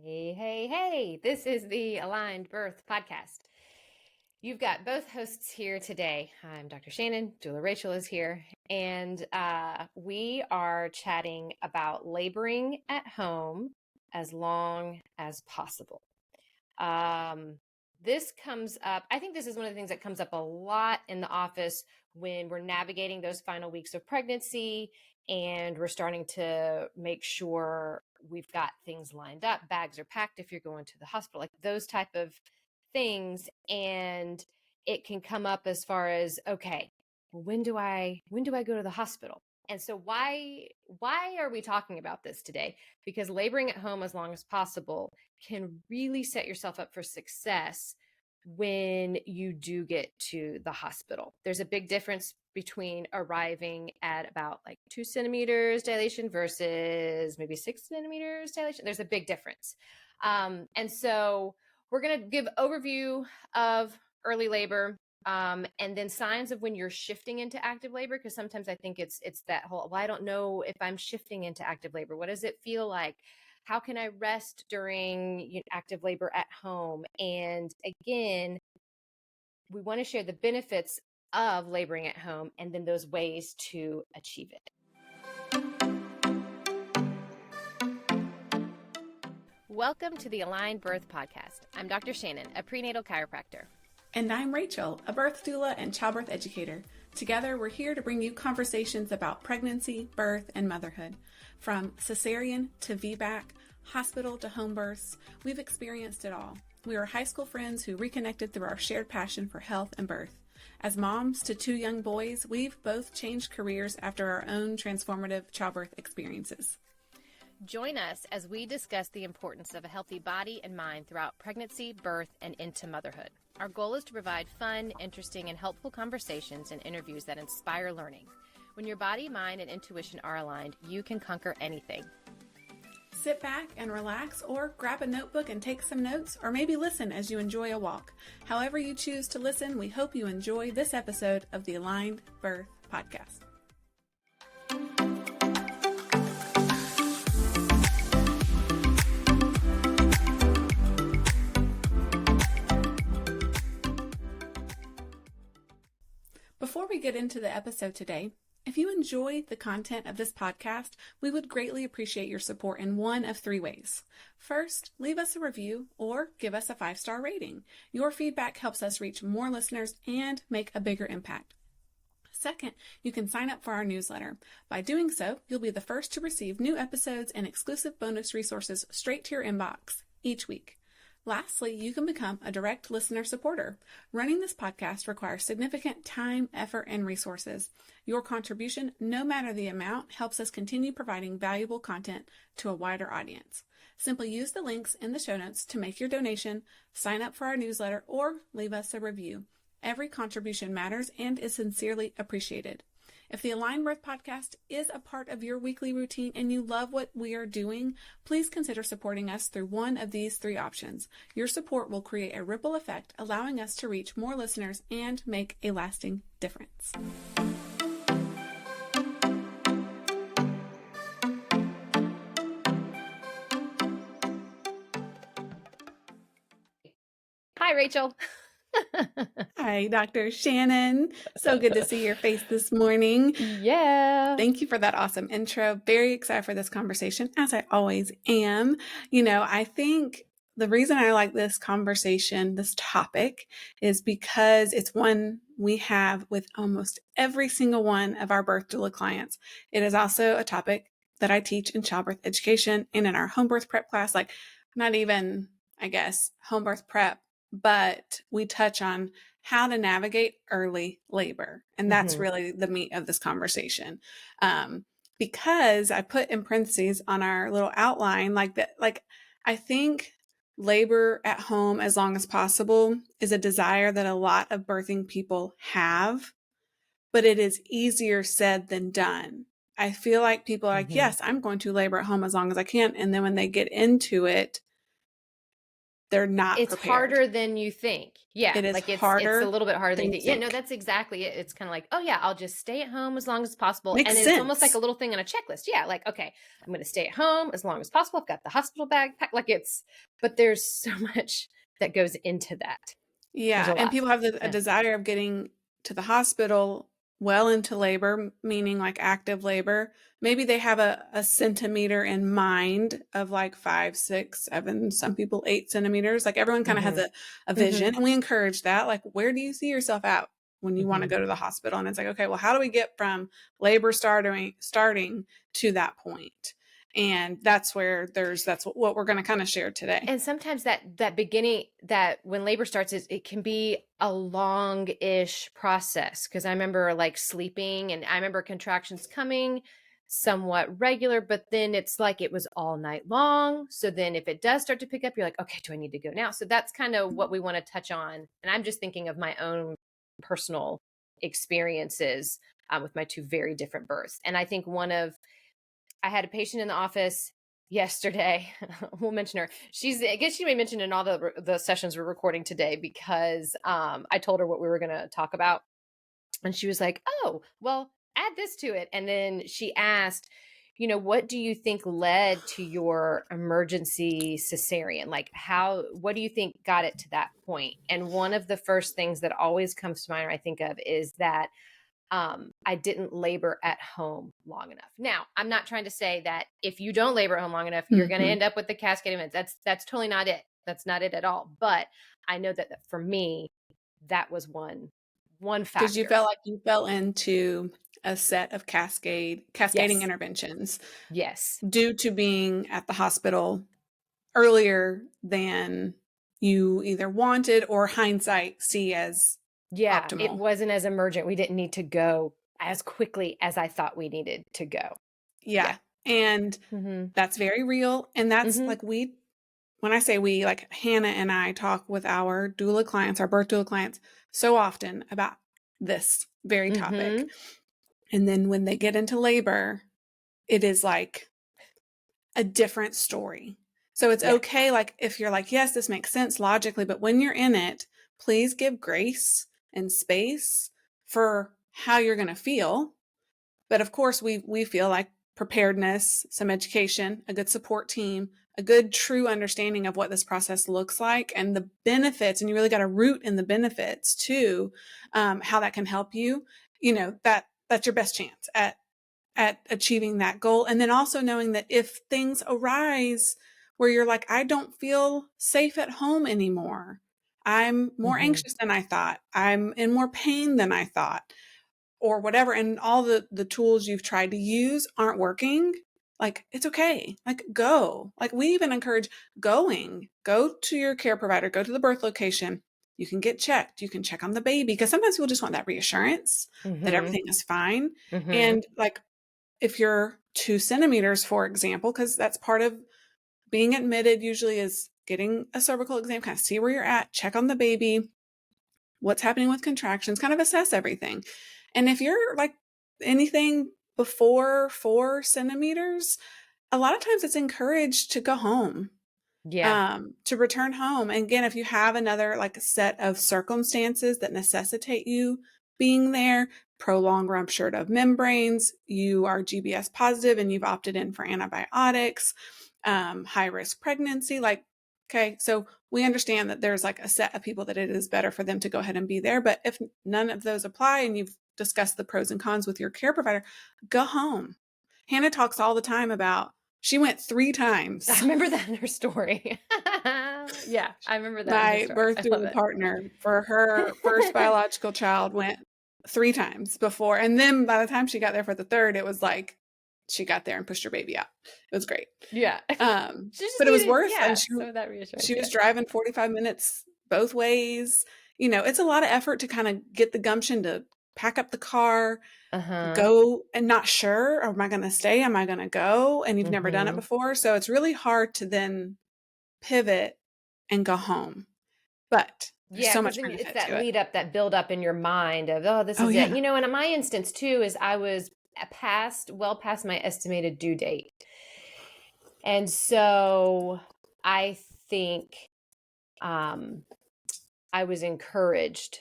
Hey, hey, hey, this is the Aligned Birth Podcast. You've got both hosts here today. I'm Dr. Shannon, Doula Rachael is here, and we are chatting about laboring at home as long as possible. This comes up, I think this is one of the things that comes up a lot in the office when we're navigating those final weeks of pregnancy and we're starting to make sure we've got things lined up, bags are packed if you're going to the hospital, like those type of things. And it can come up as far as, okay, well, when do I go to the hospital? And so why are we talking about this today? Because laboring at home as long as possible can really set yourself up for success when you do get to the hospital. There's a big difference between arriving at about like 2 centimeters dilation versus maybe 6 centimeters dilation. There's a big difference. And so we're going to give overview of early labor, and then signs of when you're shifting into active labor, because sometimes I think it's that whole, well, I don't know if I'm shifting into active labor. What does it feel like? How can I rest during active labor at home? And again, we want to share the benefits of laboring at home and then those ways to achieve it. Welcome to the Aligned Birth Podcast. I'm Dr. Shannon, a prenatal chiropractor. And I'm Rachael, a birth doula and childbirth educator. Together, we're here to bring you conversations about pregnancy, birth, and motherhood. From cesarean to VBAC, hospital to home births, we've experienced it all. We are high school friends who reconnected through our shared passion for health and birth. As moms to 2 young boys, we've both changed careers after our own transformative childbirth experiences. Join us as we discuss the importance of a healthy body and mind throughout pregnancy, birth, and into motherhood. Our goal is to provide fun, interesting, and helpful conversations and interviews that inspire learning. When your body, mind, and intuition are aligned, you can conquer anything. Sit back and relax, or grab a notebook and take some notes, or maybe listen as you enjoy a walk. However you choose to listen, we hope you enjoy this episode of the Aligned Birth Podcast. Before we get into the episode today, if you enjoy the content of this podcast, we would greatly appreciate your support in one of 3 ways. First, leave us a review or give us a 5-star rating. Your feedback helps us reach more listeners and make a bigger impact. Second, you can sign up for our newsletter. By doing so, you'll be the first to receive new episodes and exclusive bonus resources straight to your inbox each week. Lastly, you can become a direct listener supporter. Running this podcast requires significant time, effort, and resources. Your contribution, no matter the amount, helps us continue providing valuable content to a wider audience. Simply use the links in the show notes to make your donation, sign up for our newsletter, or leave us a review. Every contribution matters and is sincerely appreciated. If the Aligned Birth Podcast is a part of your weekly routine and you love what we are doing, please consider supporting us through one of these 3 options. Your support will create a ripple effect, allowing us to reach more listeners and make a lasting difference. Hi, Rachael. Hi, Dr. Shannon. So good to see your face this morning. Yeah. Thank you for that awesome intro. Very excited for this conversation, as I always am. I think the reason I like this conversation, this topic, is because it's one we have with almost every single one of our birth doula clients. It is also a topic that I teach in childbirth education and in our home birth prep class, like not even, I guess, home birth prep, but we touch on how to navigate early labor. And that's really the meat of this conversation. Because I put in parentheses on our little outline, I think labor at home as long as possible is a desire that a lot of birthing people have, but it is easier said than done. I feel like people are like, yes, I'm going to labor at home as long as I can. And then when they get into it, they're not It's prepared. harder than you think. Yeah. It is Like it's harder a little bit harder than you than you think. Yeah, no, think. that's exactly it. It's kind of like, oh yeah, I'll just stay at home as long as possible. Makes And it's almost like sense. a little thing on a checklist. Yeah, like, okay, I'm going to stay at home as long as possible. I've got the hospital bag packed. Like but there's so much that goes into that. There's Yeah, a and lot. people have a Yeah. desire of getting to the hospital well into labor, meaning like active labor. Maybe they have a centimeter in mind of like 5, 6, 7, some people 8 centimeters. Like everyone kind of has Mm-hmm. a Mm-hmm. vision, and we encourage that. Like, where do you see yourself out when you want to Mm-hmm. go to the hospital? And it's like, okay, well, how do we get from labor starting to that point? And that's where that's what we're going to kind of share today. And sometimes that beginning, that when labor starts, it can be a long-ish process. Because I remember like sleeping, and I remember contractions coming somewhat regular, but then it's like it was all night long. So then if it does start to pick up, you're like, okay, do I need to go now? So that's kind of what we want to touch on. And I'm just thinking of my own personal experiences with my two very different births. And I think I had a patient in the office yesterday. We'll mention her. I guess she may mention in all the sessions we're recording today, because I told her what we were going to talk about. And she was like, oh, well, add this to it. And then she asked, what do you think led to your emergency cesarean? Like what do you think got it to that point? And one of the first things that always comes to mind, or I think of, is that I didn't labor at home long enough. Now, I'm not trying to say that if you don't labor at home long enough, you're going to Mm-hmm. end up with the cascade events. That's totally not it. That's not it at all. But I know that for me, that was one Because you factor. felt like you fell into a set of cascading Yes. interventions Yes. due to being at the hospital earlier than you either wanted or hindsight see as Yeah. It optimal. wasn't as emergent. We didn't need to go as quickly as I thought we needed to go. Yeah. Yeah. And Mm-hmm. that's very real. And that's Mm-hmm. like when I say we, like Hannah and I talk with our doula clients, our birth doula clients, so often about this very Mm-hmm. topic. And then when they get into labor, it is like a different story. So it's Yeah. okay, like if you're like, yes, this makes sense logically, but when you're in it, please give grace and space for how you're going to feel. But of course, we feel like preparedness, some education, a good support team, a good true understanding of what this process looks like and the benefits, and you really got to root in the benefits too, how that can help you. That's your best chance at achieving that goal. And then also knowing that if things arise where you're like, I don't feel safe at home anymore, I'm more Mm-hmm. anxious than I thought, I'm in more pain than I thought, or whatever, and all the tools you've tried to use aren't working, like it's okay. Like go. Like we even encourage go to your care provider, go to the birth location. You can get checked. You can check on the baby because sometimes people just want that reassurance that Mm-hmm. everything is fine. Mm-hmm. And like if you're 2 centimeters, for example, because that's part of being admitted usually is getting a cervical exam, kind of see where you're at, check on the baby, what's happening with contractions, kind of assess everything. And if you're like anything before 4 centimeters, a lot of times it's encouraged to go home, Yeah. to return home. And again, if you have another like set of circumstances that necessitate you being there, prolonged rupture of membranes, you are GBS positive and you've opted in for antibiotics, high risk pregnancy, like, okay, so we understand that there's like a set of people that it is better for them to go ahead and be there. But if none of those apply and you've discussed the pros and cons with your care provider, go home. Hannah talks all the time about she went 3 times. I remember that in her story. Yeah, I remember that in her My story. birth I love doula it. partner for her first biological child went 3 times before. And then by the time she got there for the third, it was like she got there and pushed her baby out. It was great. Yeah. She just But it was needed, worth, and yeah, some of that reassurance. she was driving 45 minutes both ways. It's a lot of effort to kind of get the gumption to pack up the car, Uh-huh. go and not sure, am I going to stay? Am I going to go? And you've never done it Mm-hmm. before. So it's really hard to then pivot and go home. But there's Yeah, so because much then it's benefit that to it. lead up, that build up in your mind of, oh, this Oh, is it. yeah. And in my instance too, is I was well past my estimated due date. And so I think I was encouraged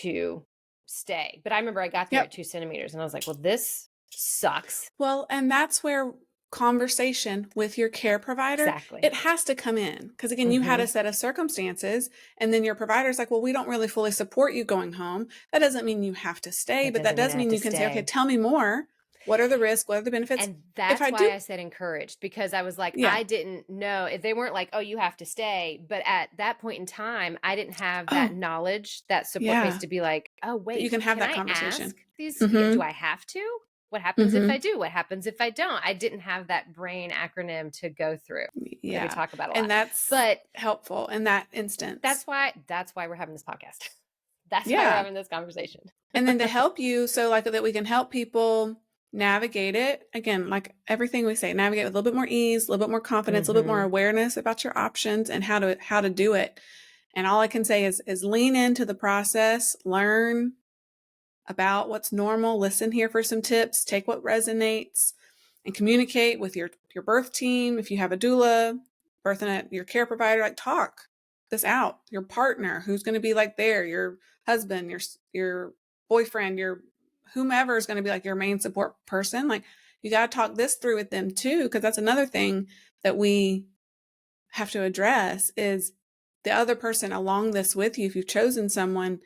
to stay. But I remember I got there at 2 centimeters and I was like, well, this sucks. Well, and that's where conversation with your care provider, Exactly. it has to come in. Because again, you had a set of circumstances, and then your provider's like, well, we don't really fully support you going home. That doesn't mean you have to stay, but that does mean you can say, okay, tell me more. What are the risks? What are the benefits? And that's why I said encouraged, because I was like, I didn't know if they weren't like, oh, you have to stay. But at that point in time, I didn't have that knowledge, that support base to be like, oh, wait, you can have that conversation. These, do I have to? What happens if I do? What happens if I don't? I didn't have that brain acronym to go through. Yeah. We talk about a lot. And that's helpful in that instance. That's why we're having this podcast. That's why we're having this conversation. And then to help you, so like that we can help people navigate it. Again, like everything we say, navigate with a little bit more ease, a little bit more confidence, a little bit more awareness about your options and how to do it. And all I can say is lean into the process, learn about what's normal, listen here for some tips, take what resonates, and communicate with your birth team. If you have a doula, your care provider, like talk this out. Your partner, who's going to be like there, your husband, your boyfriend, your whomever is going to be like your main support person. Like you got to talk this through with them too, because that's another thing that we have to address is the other person along this with you. If you've chosen someone,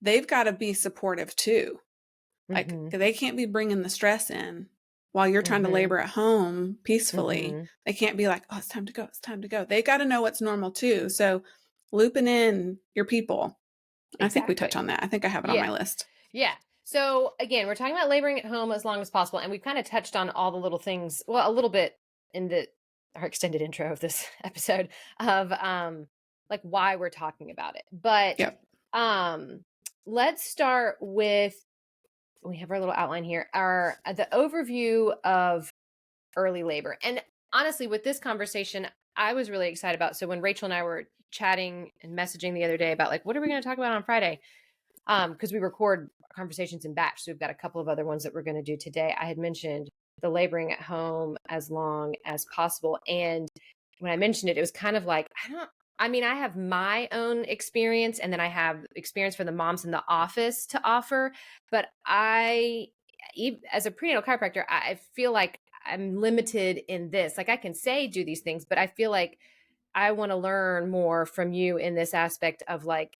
they've got to be supportive too. Like they can't be bringing the stress in while you're trying to labor at home peacefully. They can't be like, oh, it's time to go. It's time to go. They got to know what's normal too. So looping in your people. Exactly. I think we touch on that. I think I have it on my list. Yeah. So again, we're talking about laboring at home as long as possible. And we've kind of touched on all the little things, well, a little bit in our extended intro of this episode of like why we're talking about it. But let's start with, we have our little outline here, the overview of early labor. And honestly, with this conversation, I was really excited about. So when Rachel and I were chatting and messaging the other day about like, what are we going to talk about on Friday? Because we record conversations in batch. So we've got a couple of other ones that we're going to do today. I had mentioned the laboring at home as long as possible. And when I mentioned it, it was kind of like, I have my own experience, and then I have experience for the moms in the office to offer. But as a prenatal chiropractor, I feel like I'm limited in this. Like I can say do these things, but I feel like I want to learn more from you in this aspect of like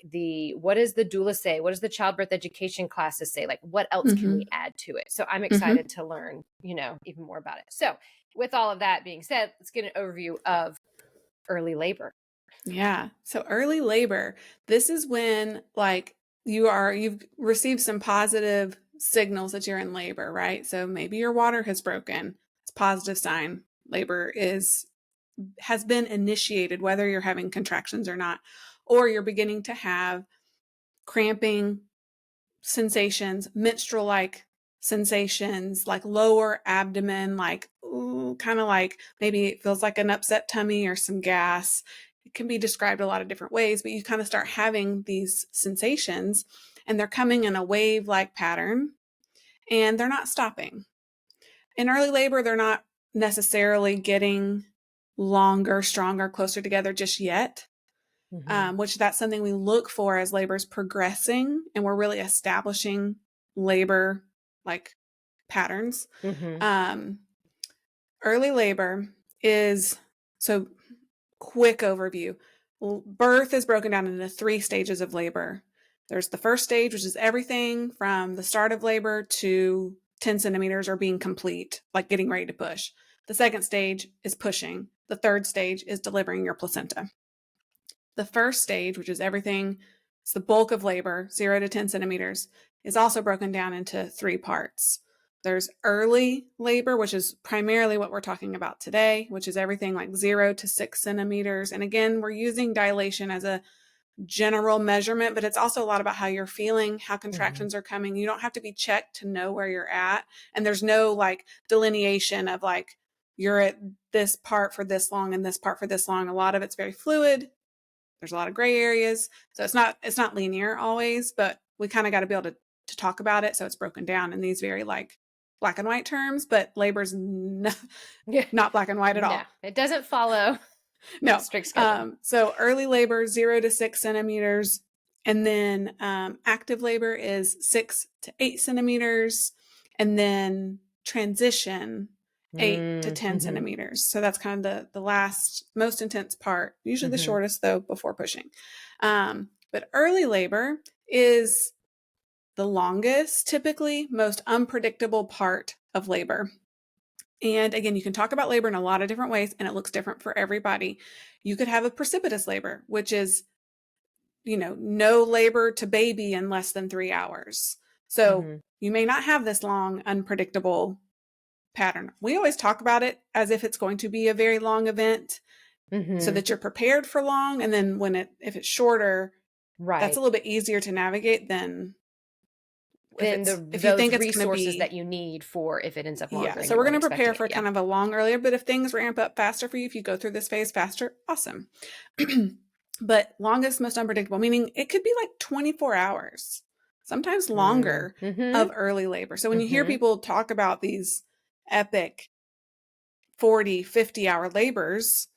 what does the doula say? What does the childbirth education classes say? Like what else can we add to it? So I'm excited to learn, even more about it. So with all of that being said, let's get an overview of early labor. Yeah. So early labor, this is when like you've received some positive signals that you're in labor, right? So maybe your water has broken. It's a positive sign. Labor has been initiated, whether you're having contractions or not, or you're beginning to have cramping sensations, menstrual-like sensations, like lower abdomen, like kind of like maybe it feels like an upset tummy or some gas. It can be described a lot of different ways, but you kind of start having these sensations and they're coming in a wave-like pattern and they're not stopping. In early labor, they're not necessarily getting longer, stronger, closer together just yet, which that's something we look for as labor is progressing and we're really establishing labor like patterns. Early labor is, so quick overview, birth is broken down into 3 stages of labor. There's the first stage, which is everything from the start of labor to 10 centimeters or being complete, like getting ready to push. The second stage is pushing. The third stage is delivering your placenta. The first stage, which is everything, it's the bulk of labor, 0 to 10 centimeters, is also broken down into 3 parts. There's early labor, which is primarily what we're talking about today, which is everything like 0 to 6 centimeters. And again, we're using dilation as a general measurement, but it's also a lot about how you're feeling, how contractions are coming. You don't have to be checked to know where you're at. And there's no like delineation of like, you're at this part for this long and this part for this long. A lot of it's very fluid. There's a lot of gray areas. So it's not linear always, but we kind of got to be able to talk about it. So it's broken down in these very like black and white terms, but labor's not black and white at all. It doesn't follow No. Strict schedule. So early labor, 0 to 6 centimeters. And then active labor is 6 to 8 centimeters. And then transition, 8 to 10 centimeters. So that's kind of the last, most intense part, usually the shortest though, before pushing. But early labor is the longest, typically most unpredictable part of labor. And again, you can talk about labor in a lot of different ways, and it looks different for everybody. You could have a precipitous labor, which is, no labor to baby in less than 3 hours. So you may not have this long, unpredictable pattern. We always talk about it as if it's going to be a very long event so that you're prepared for long. And then if it's shorter, that's a little bit easier to navigate than if you think it's resources that you need for if it ends up longer. Yeah. So we're going to prepare for kind of a long earlier, but if things ramp up faster for you, if you go through this phase faster, awesome. But longest, most unpredictable, meaning it could be like 24 hours, sometimes longer of early labor. So when you hear people talk about these epic 40, 50-hour labors,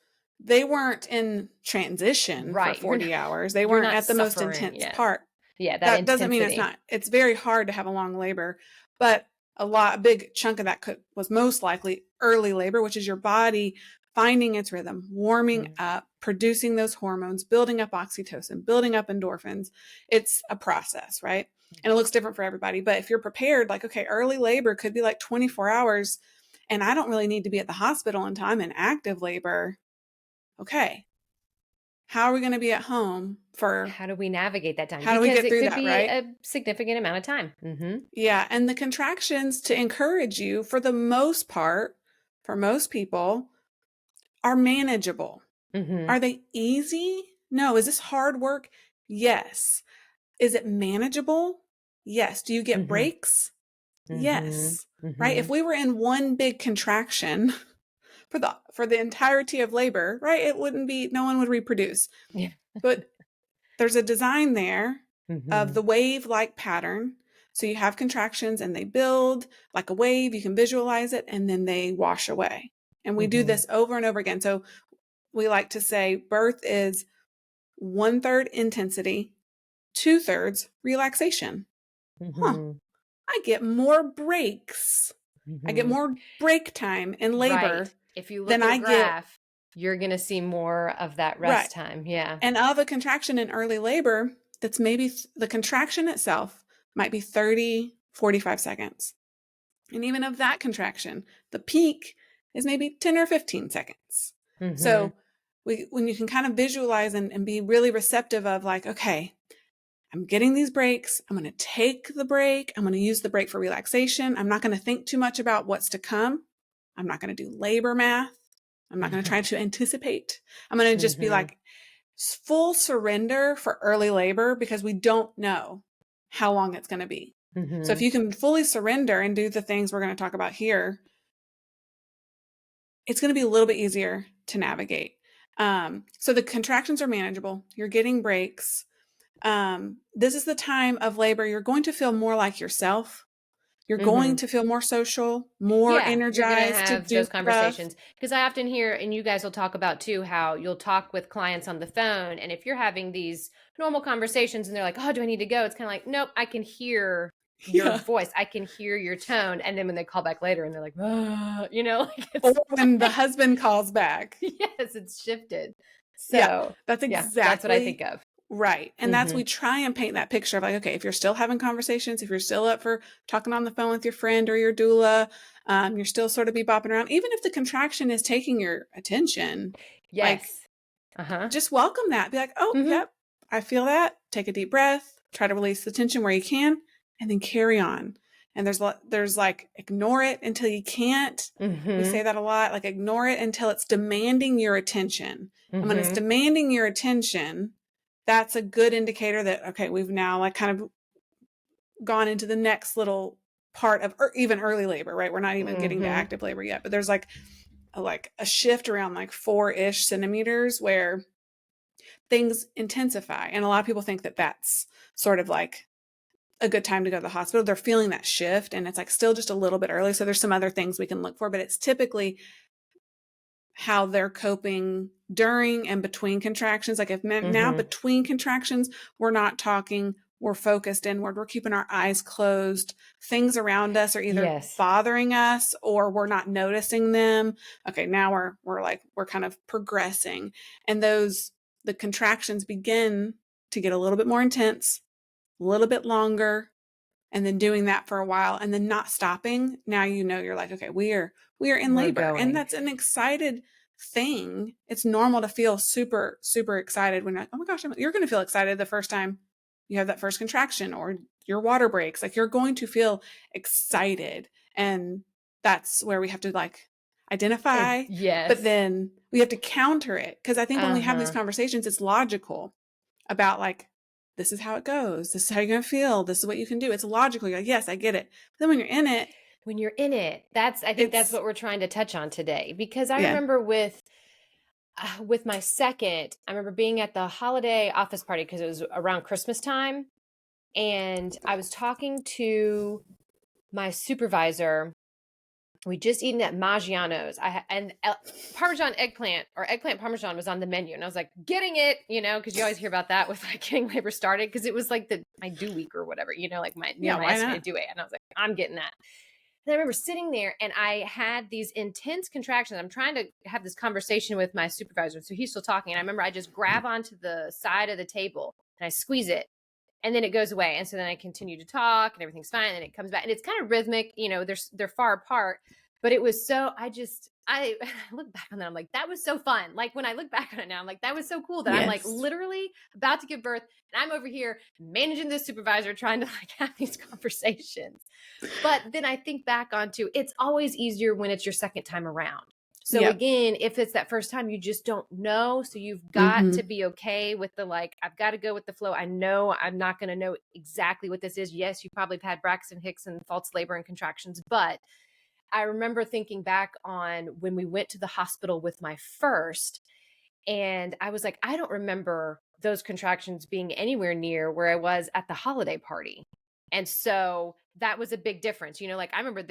they weren't in transition for 40 hours. They weren't at the most intense part. Yeah, that doesn't mean it's not. It's very hard to have a long labor, but a big chunk of that was most likely early labor, which is your body finding its rhythm, warming up, producing those hormones, building up oxytocin, building up endorphins. It's a process, right? And it looks different for everybody. But if you're prepared, like, okay, early labor could be like 24 hours, and I don't really need to be at the hospital until I'm in active labor. Okay. How are we going to be at home how do we navigate that time? How do we get through that, right? It could be a significant amount of time. Yeah. And the contractions, to encourage you, for the most part, for most people, are manageable. Are they easy? No. Is this hard work? Yes. Is it manageable? Yes. Do you get breaks? Yes. Right? If we were in one big contraction for the entirety of labor, right, no one would reproduce. Yeah. But there's a design there of the wave-like pattern. So you have contractions and they build like a wave. You can visualize it, and then they wash away. And we do this over and over again. So we like to say birth is 1/3 intensity, 2/3 relaxation. I get more breaks. I get more break time in labor. Right. If you look at the graph, you're going to see more of that rest time. Yeah. And of a contraction in early labor, that's maybe the contraction itself might be 30, 45 seconds. And even of that contraction, the peak is maybe 10 or 15 seconds. So when you can kind of visualize and be really receptive of like, okay, I'm getting these breaks. I'm going to take the break. I'm going to use the break for relaxation. I'm not going to think too much about what's to come. I'm not going to do labor math. I'm not going to try to anticipate. I'm going to just be like full surrender for early labor, because we don't know how long it's going to be. So if you can fully surrender and do the things we're going to talk about here, it's going to be a little bit easier to navigate. So the contractions are manageable. You're getting breaks. This is the time of labor. You're going to feel more like yourself. You're going to feel more social, more energized to do those conversations. Because I often hear, and you guys will talk about too, how you'll talk with clients on the phone. And if you're having these normal conversations and they're like, oh, do I need to go? It's kind of like, nope, I can hear your voice. I can hear your tone. And then when they call back later and they're like, or when the husband calls back. Yes, it's shifted. So that's exactly that's what I think of. Right. And that's, we try and paint that picture of like, okay, if you're still having conversations, if you're still up for talking on the phone with your friend or your doula, you're still sort of bopping around, even if the contraction is taking your attention. Yes. Just welcome that. Be like, oh, yep, I feel that. Take a deep breath, try to release the tension where you can, and then carry on. And there's like, ignore it until you can't. We say that a lot, like ignore it until it's demanding your attention. And when it's demanding your attention, that's a good indicator that, okay, we've now like kind of gone into the next little part of even early labor, right? We're not even getting to active labor yet, but there's like a shift around like 4-ish centimeters where things intensify. And a lot of people think that that's sort of like a good time to go to the hospital. They're feeling that shift and it's like still just a little bit early. So there's some other things we can look for, but it's typically how they're coping during and between contractions. Like if now Mm-hmm. between contractions, we're not talking, we're focused inward, we're keeping our eyes closed. Things around us are either Yes. bothering us or we're not noticing them. Okay, now we're kind of progressing. And the contractions begin to get a little bit more intense, a little bit longer, and then doing that for a while and then not stopping. Now you're like, okay, we are in We're labor. And going. that's an excited thing. It's normal to feel super, super excited when you're like, oh my gosh, you're going to feel excited the first time you have that first contraction or your water breaks. Like you're going to feel excited. And that's where we have to like identify, Yes. but then we have to counter it. Because I think when we have these Uh-huh. conversations, it's logical about like, this is how it goes. This is how you're going to feel. This is what you can do. It's logical. You're like, yes, I get it. But then when you're in it, I think that's it's, what we're trying to touch on today, because I yeah. remember with my second, I remember being at the holiday office party because it was around Christmas time, and I was talking to my supervisor. We just eaten at Maggiano's. Parmesan eggplant or eggplant Parmesan was on the menu. And I was like, getting it, because you always hear about that with like getting labor started. Cause it was like my due week or whatever, like my Why estimated not? due date. And I was like, I'm getting that. And I remember sitting there and I had these intense contractions. I'm trying to have this conversation with my supervisor. So he's still talking. And I remember I just grab onto the side of the table and I squeeze it. And then it goes away. And so then I continue to talk and everything's fine. And it comes back. And it's kind of rhythmic, they're far apart. But it was I look back on that. I'm like, that was so fun. Like when I look back on it now, I'm like, that was so cool that I'm like literally about to give birth. And I'm over here managing this supervisor, trying to like have these conversations. But then I think back onto, it's always easier when it's your second time around. So again, if it's that first time, you just don't know. So you've got to be okay with the, like, I've got to go with the flow. I know I'm not going to know exactly what this is. Yes, you probably have had Braxton Hicks and false labor and contractions, but I remember thinking back on when we went to the hospital with my first, and I was like, I don't remember those contractions being anywhere near where I was at the holiday party. And so that was a big difference. Like I remember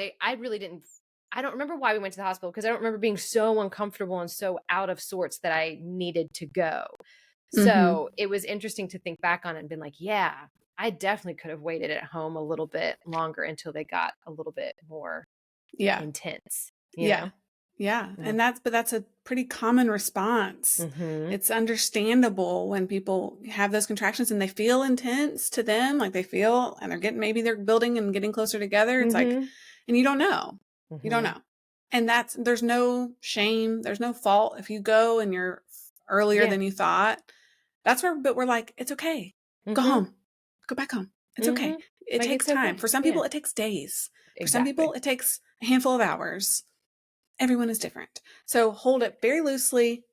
I don't remember why we went to the hospital because I don't remember being so uncomfortable and so out of sorts that I needed to go. So it was interesting to think back on it and been like, yeah, I definitely could have waited at home a little bit longer until they got a little bit more intense. Yeah. And that's a pretty common response. It's understandable when people have those contractions and they feel intense to them, like they feel, and maybe they're building and getting closer together. It's like, and you don't know, and there's no shame. There's no fault. If you go and you're earlier than you thought, but we're like, it's okay. Go home, go back home. It's okay. It takes time. For some people, it takes days. For some people, it takes a handful of hours. Everyone is different. So hold it very loosely.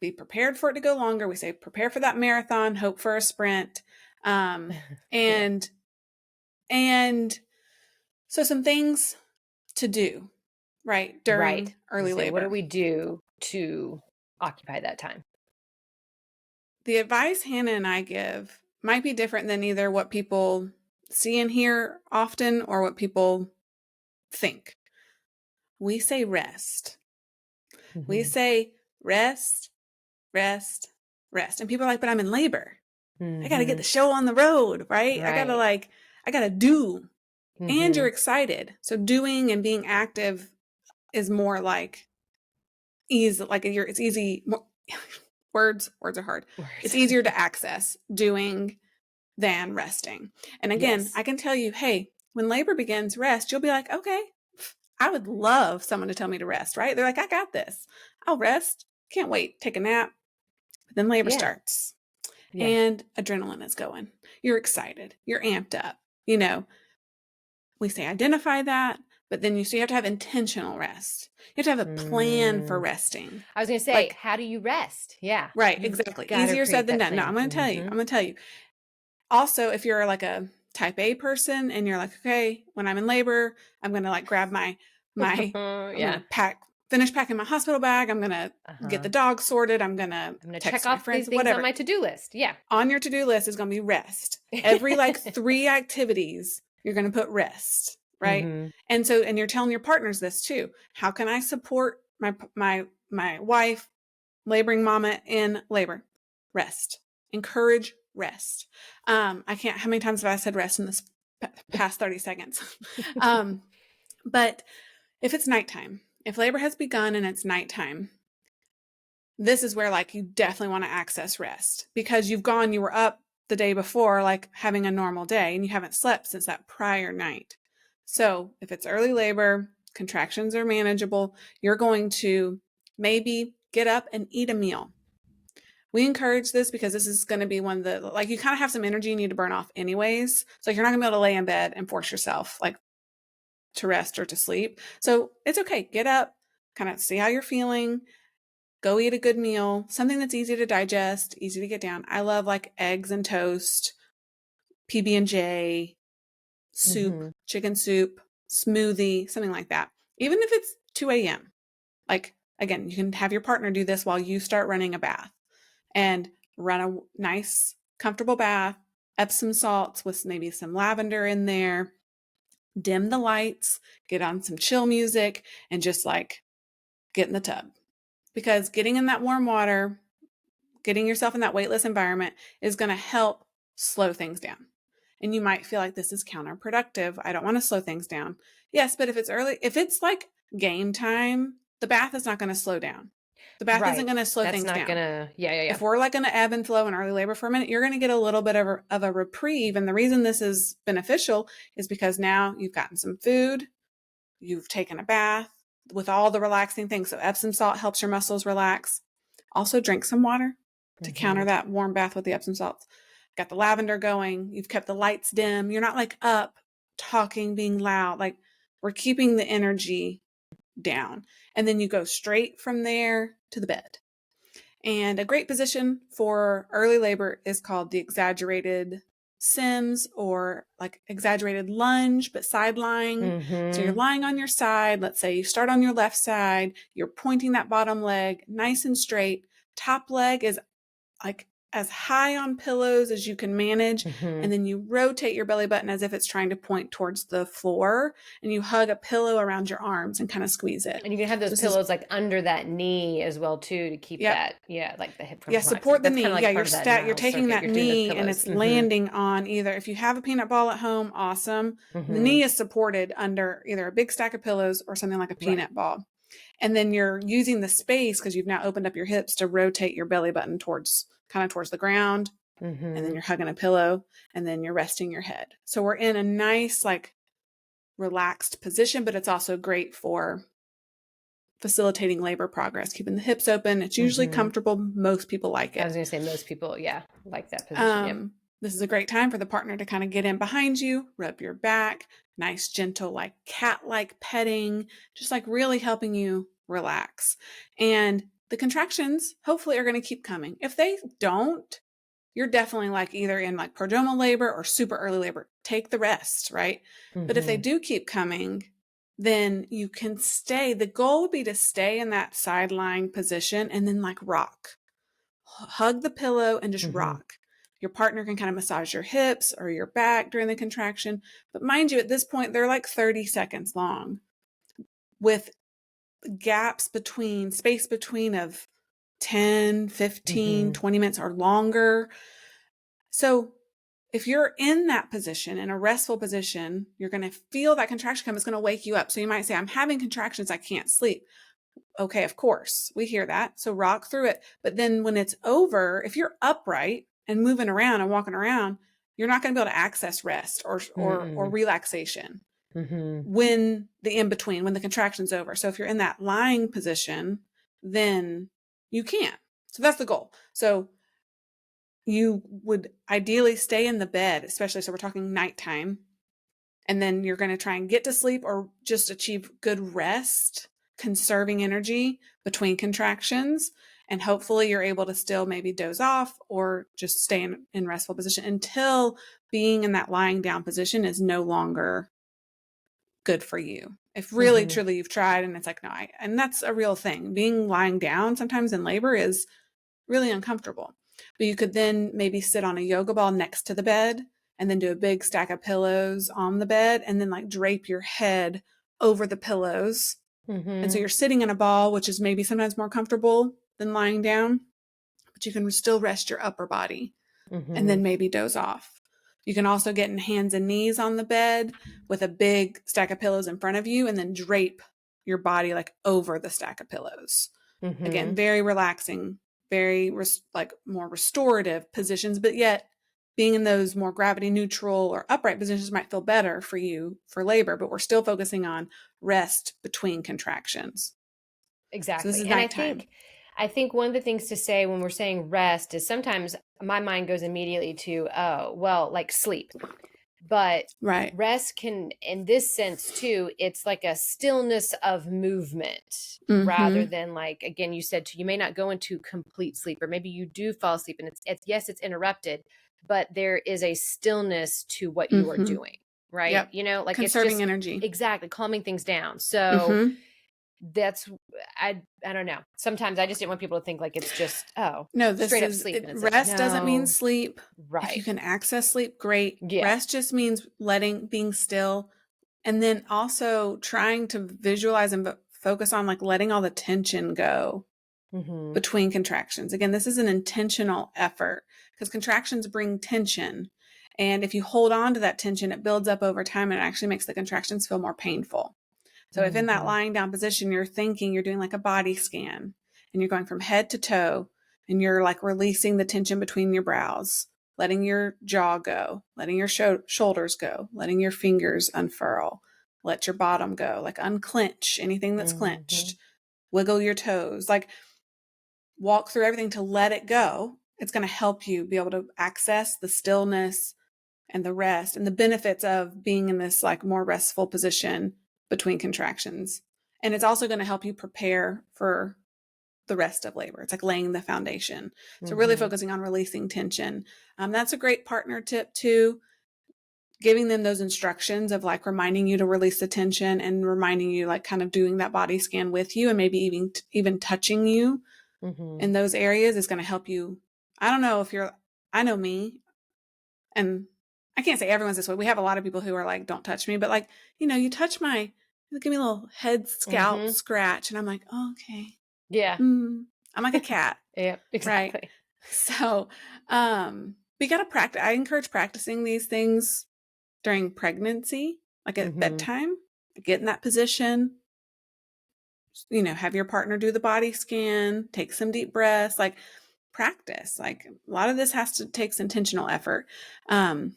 Be prepared for it to go longer. We say prepare for that marathon, hope for a sprint. And so some things to do, right, during early labor. What do we do to occupy that time? The advice Hannah and I give might be different than either what people see and hear often or what people think. We say rest. We say rest, rest, rest. And people are like, but I'm in labor. I got to get the show on the road, right? I got to do. And you're excited. So doing and being active is more like ease, it's easy. Words are hard. It's easier to access doing than resting. And again, I can tell you, hey, when labor begins, rest, you'll be like, okay, I would love someone to tell me to rest, right? They're like, I got this. I'll rest. Can't wait. Take a nap. But then labor starts and adrenaline is going. You're excited. You're amped up. We say identify that, but then you have to have intentional rest. You have to have a plan for resting. I was going to say, how do you rest? Yeah. Right. Exactly. Easier said than done. No, I'm going to tell you. Also, if you're like a type A person and you're like, okay, when I'm in labor, I'm going to like grab my I'm going to finish packing my hospital bag. I'm going to get the dog sorted. I'm going to check off these things on my to-do list. Yeah. On your to-do list is going to be rest. Every like 3 activities, you're going to put rest, right? And you're telling your partners this too. How can I support my my wife, laboring mama in labor, rest. Encourage rest. I can't, how many times have I said rest in this past 30 seconds? But if it's nighttime, if labor has begun and it's nighttime, this is where like you definitely want to access rest because you were up the day before, like having a normal day, and you haven't slept since that prior night. So if it's early labor, contractions are manageable, you're going to maybe get up and eat a meal. We encourage this because this is going to be one of the, like, you kind of have some energy you need to burn off anyways. So you're not going to be able to lay in bed and force yourself like to rest or to sleep. So it's okay. Get up, kind of see how you're feeling. Go eat a good meal, something that's easy to digest, easy to get down. I love like eggs and toast, PB&J, soup, chicken soup, smoothie, something like that. Even if it's 2 a.m. Like, again, you can have your partner do this while you start running a bath and run a nice, comfortable bath, Epsom salts with maybe some lavender in there, dim the lights, get on some chill music, and just like get in the tub. Because getting in that warm water, getting yourself in that weightless environment is going to help slow things down. And you might feel like this is counterproductive. I don't want to slow things down. Yes, but if it's early, if it's like game time, the bath is not going to slow down. The bath isn't going to slow things down. If we're like going to ebb and flow in early labor for a minute, you're going to get a little bit of a reprieve. And the reason this is beneficial is because now you've gotten some food, you've taken a bath, with all the relaxing things. So Epsom salt helps your muscles relax. Also drink some water to counter that warm bath with the Epsom salts. Got the lavender going. You've kept the lights dim. You're not like up talking, being loud. Like we're keeping the energy down. And then you go straight from there to the bed. And a great position for early labor is called the exaggerated Sims, or like exaggerated lunge, but side lying. So you're lying on your side. Let's say you start on your left side. You're pointing that bottom leg nice and straight. Top leg is like as high on pillows as you can manage. And then you rotate your belly button as if it's trying to point towards the floor, and you hug a pillow around your arms and kind of squeeze it. And you can have those pillows like under that knee as well too, to keep that, like the hip from relaxing. Support the knee. Like you're taking that knee and it's landing on either, if you have a peanut ball at home, awesome. The knee is supported under either a big stack of pillows or something like a peanut ball. And then you're using the space because you've now opened up your hips to rotate your belly button towards the ground. And then you're hugging a pillow, and then you're resting your head. So we're in a nice, like relaxed position, but it's also great for facilitating labor progress, keeping the hips open. It's usually comfortable. Most people like it. I was going to say most people, like that position. This is a great time for the partner to kind of get in behind you, rub your back, nice, gentle, like cat-like petting, just like really helping you relax. And the contractions hopefully are going to keep coming. If they don't, you're definitely like either in like prodromal labor or super early labor. Take the rest, right? But if they do keep coming, then you can stay. The goal would be to stay in that side lying position and then like rock. Hug the pillow and just rock. Your partner can kind of massage your hips or your back during the contraction. But mind you, at this point, they're like 30 seconds long with gaps space between of 10, 15, 20 minutes or longer. So if you're in that position, in a restful position, you're going to feel that contraction come. It's going to wake you up. So you might say, I'm having contractions. I can't sleep. Okay, of course, we hear that. So rock through it. But then when it's over, if you're upright and moving around and walking around, you're not going to be able to access rest or relaxation when the in-between, when the contraction's over. So if you're in that lying position, then you can't. So that's the goal. So you would ideally stay in the bed, especially, so we're talking nighttime, and then you're going to try and get to sleep or just achieve good rest, conserving energy between contractions. And hopefully you're able to still maybe doze off or just stay in restful position until being in that lying down position is no longer good for you. If really, truly you've tried and it's like, no, and that's a real thing. Being lying down sometimes in labor is really uncomfortable. But you could then maybe sit on a yoga ball next to the bed and then do a big stack of pillows on the bed and then like drape your head over the pillows And so you're sitting in a ball, which is maybe sometimes more comfortable than lying down, but you can still rest your upper body and then maybe doze off. You can also get in hands and knees on the bed with a big stack of pillows in front of you and then drape your body like over the stack of pillows. Again, very relaxing, very like more restorative positions, but yet being in those more gravity neutral or upright positions might feel better for you for labor, but we're still focusing on rest between contractions. Exactly. So this is And nighttime. I think one of the things to say when we're saying rest is sometimes my mind goes immediately to, oh, well, like sleep. But Right. rest can, in this sense too, it's like a stillness of movement rather than like, again, you said you may not go into complete sleep, or maybe you do fall asleep and it's yes, it's interrupted, but there is a stillness to what you are doing, right? Yep. You know, like Conserving it's just energy. exactly calming things down. So that's, I don't know. Sometimes I just didn't want people to think like it's just, oh, No, this straight up is sleep. And it's rest like, doesn't mean no, sleep. If right. you can access sleep, great. Yeah. Rest just means being still, and then also trying to visualize and focus on like letting all the tension go between contractions. Again, this is an intentional effort because contractions bring tension. And if you hold on to that tension, it builds up over time and it actually makes the contractions feel more painful. So if in that lying down position, you're doing like a body scan and you're going from head to toe and you're like releasing the tension between your brows, letting your jaw go, letting your shoulders go, letting your fingers unfurl, let your bottom go, like unclench anything that's clenched, wiggle your toes, like walk through everything to let it go. It's going to help you be able to access the stillness and the rest and the benefits of being in this like more restful position between contractions. And it's also going to help you prepare for the rest of labor. It's like laying the foundation. So really focusing on releasing tension. That's a great partner tip too. Giving them those instructions of like reminding you to release the tension and reminding you like kind of doing that body scan with you and maybe even touching you in those areas is going to help you. I don't know if I know me, and I can't say everyone's this way. We have a lot of people who are like, don't touch me, but like, you touch give me a little head scalp scratch. And I'm like, oh, okay. Yeah. I'm like a cat. Yeah, exactly. Right? So, we got to practice. I encourage practicing these things during pregnancy, like at bedtime, get in that position, have your partner do the body scan, take some deep breaths, like practice. Like a lot of this takes intentional effort. And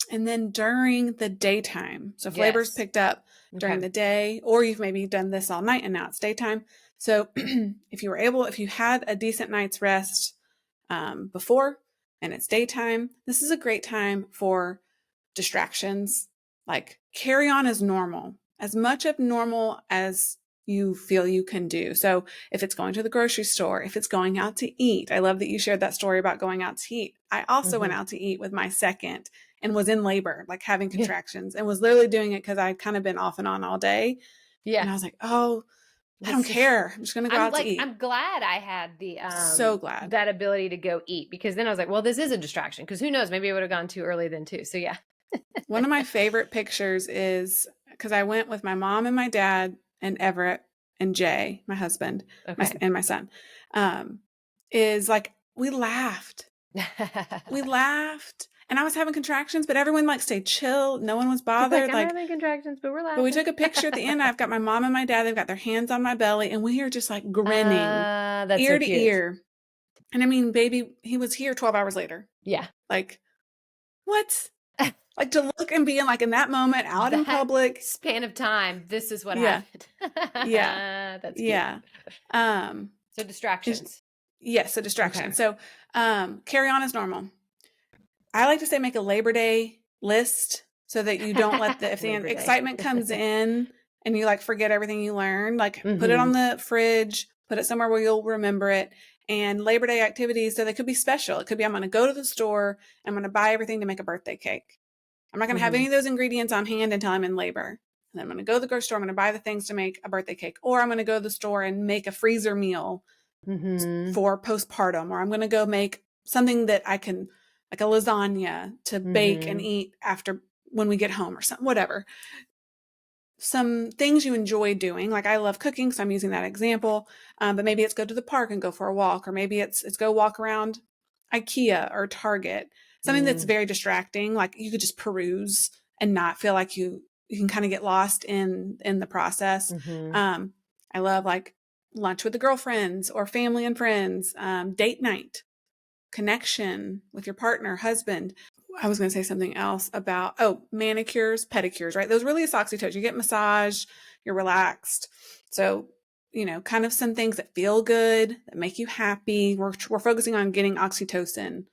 then during the daytime, so if labor's picked up during the day, or you've maybe done this all night and now it's daytime. So if you had a decent night's rest before and it's daytime, this is a great time for distractions. Like carry on as normal, as much of normal as you feel you can do. So if it's going to the grocery store, if it's going out to eat, I love that you shared that story about going out to eat. I also went out to eat with my second and was in labor, like having contractions, and was literally doing it because I'd kind of been off and on all day. Yeah. And I was like, oh, I don't care. I'm just going to go out to eat. I'm glad I had so glad that ability to go eat, because then I was like, well, this is a distraction, because who knows, maybe I would have gone too early then too. So yeah. One of my favorite pictures is because I went with my mom and my dad and Everett and Jay, my husband, and my son, is like, we laughed. And I was having contractions, but everyone like stayed chill. No one was bothered. I'm having contractions, but we're laughing. But we took a picture at the end. I've got my mom and my dad. They've got their hands on my belly, and we are just like grinning ear to ear. And I mean, baby, he was here 12 hours later. Yeah. Like, what? Like to look and be in like in that moment out in public span of time. This is what happened. Yeah. That's cute. Yeah. So distractions. Yes. So distractions. So, carry on as normal. I like to say, make a Labor Day list so that you don't let if the excitement comes in and you like forget everything you learned, like put it on the fridge, put it somewhere where you'll remember it. And Labor Day activities, so they could be special. It could be, I'm going to go to the store, I'm going to buy everything to make a birthday cake. I'm not going to have any of those ingredients on hand until I'm in labor. And then I'm going to go to the grocery store, I'm going to buy the things to make a birthday cake. Or I'm going to go to the store and make a freezer meal for postpartum. Or I'm going to go make something that I can, like a lasagna to bake and eat after when we get home or something, whatever. some things you enjoy doing. Like I love cooking, so I'm using that example. But maybe it's go to the park and go for a walk, or maybe it's go walk around IKEA or Target. Something that's very distracting, like you could just peruse and not feel like you can kind of get lost in the process. I love like lunch with the girlfriends or family and friends, date night, connection with your partner, husband. I was going to say something else about, manicures, pedicures, right? Those release oxytocin. You get massage, you're relaxed. So, kind of some things that feel good, that make you happy. We're focusing on getting oxytocin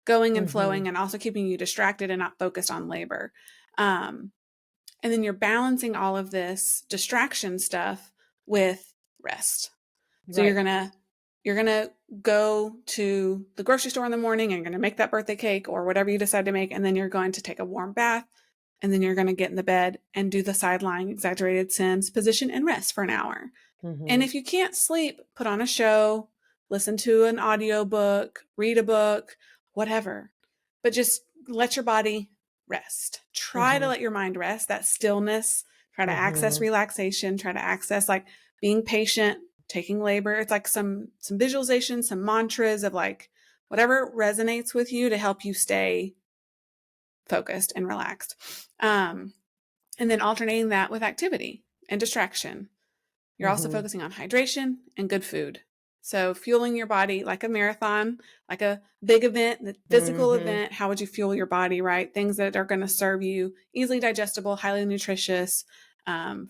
going and flowing, and also keeping you distracted and not focused on labor. And then you're balancing all of this distraction stuff with rest. So you're going to go to the grocery store in the morning, and you're going to make that birthday cake or whatever you decide to make. And then you're going to take a warm bath, and then you're going to get in the bed and do the side lying exaggerated Sims position and rest for an hour. And if you can't sleep, put on a show, listen to an audiobook, read a book, whatever, but just let your body rest. Try to let your mind rest, that stillness, try to access relaxation, try to access like being patient, taking labor. It's like some visualization, some mantras of like whatever resonates with you to help you stay focused and relaxed. And then alternating that with activity and distraction. You're also focusing on hydration and good food. So fueling your body like a marathon, like a big event, the physical event. How would you fuel your body, right? Things that are going to serve you easily digestible, highly nutritious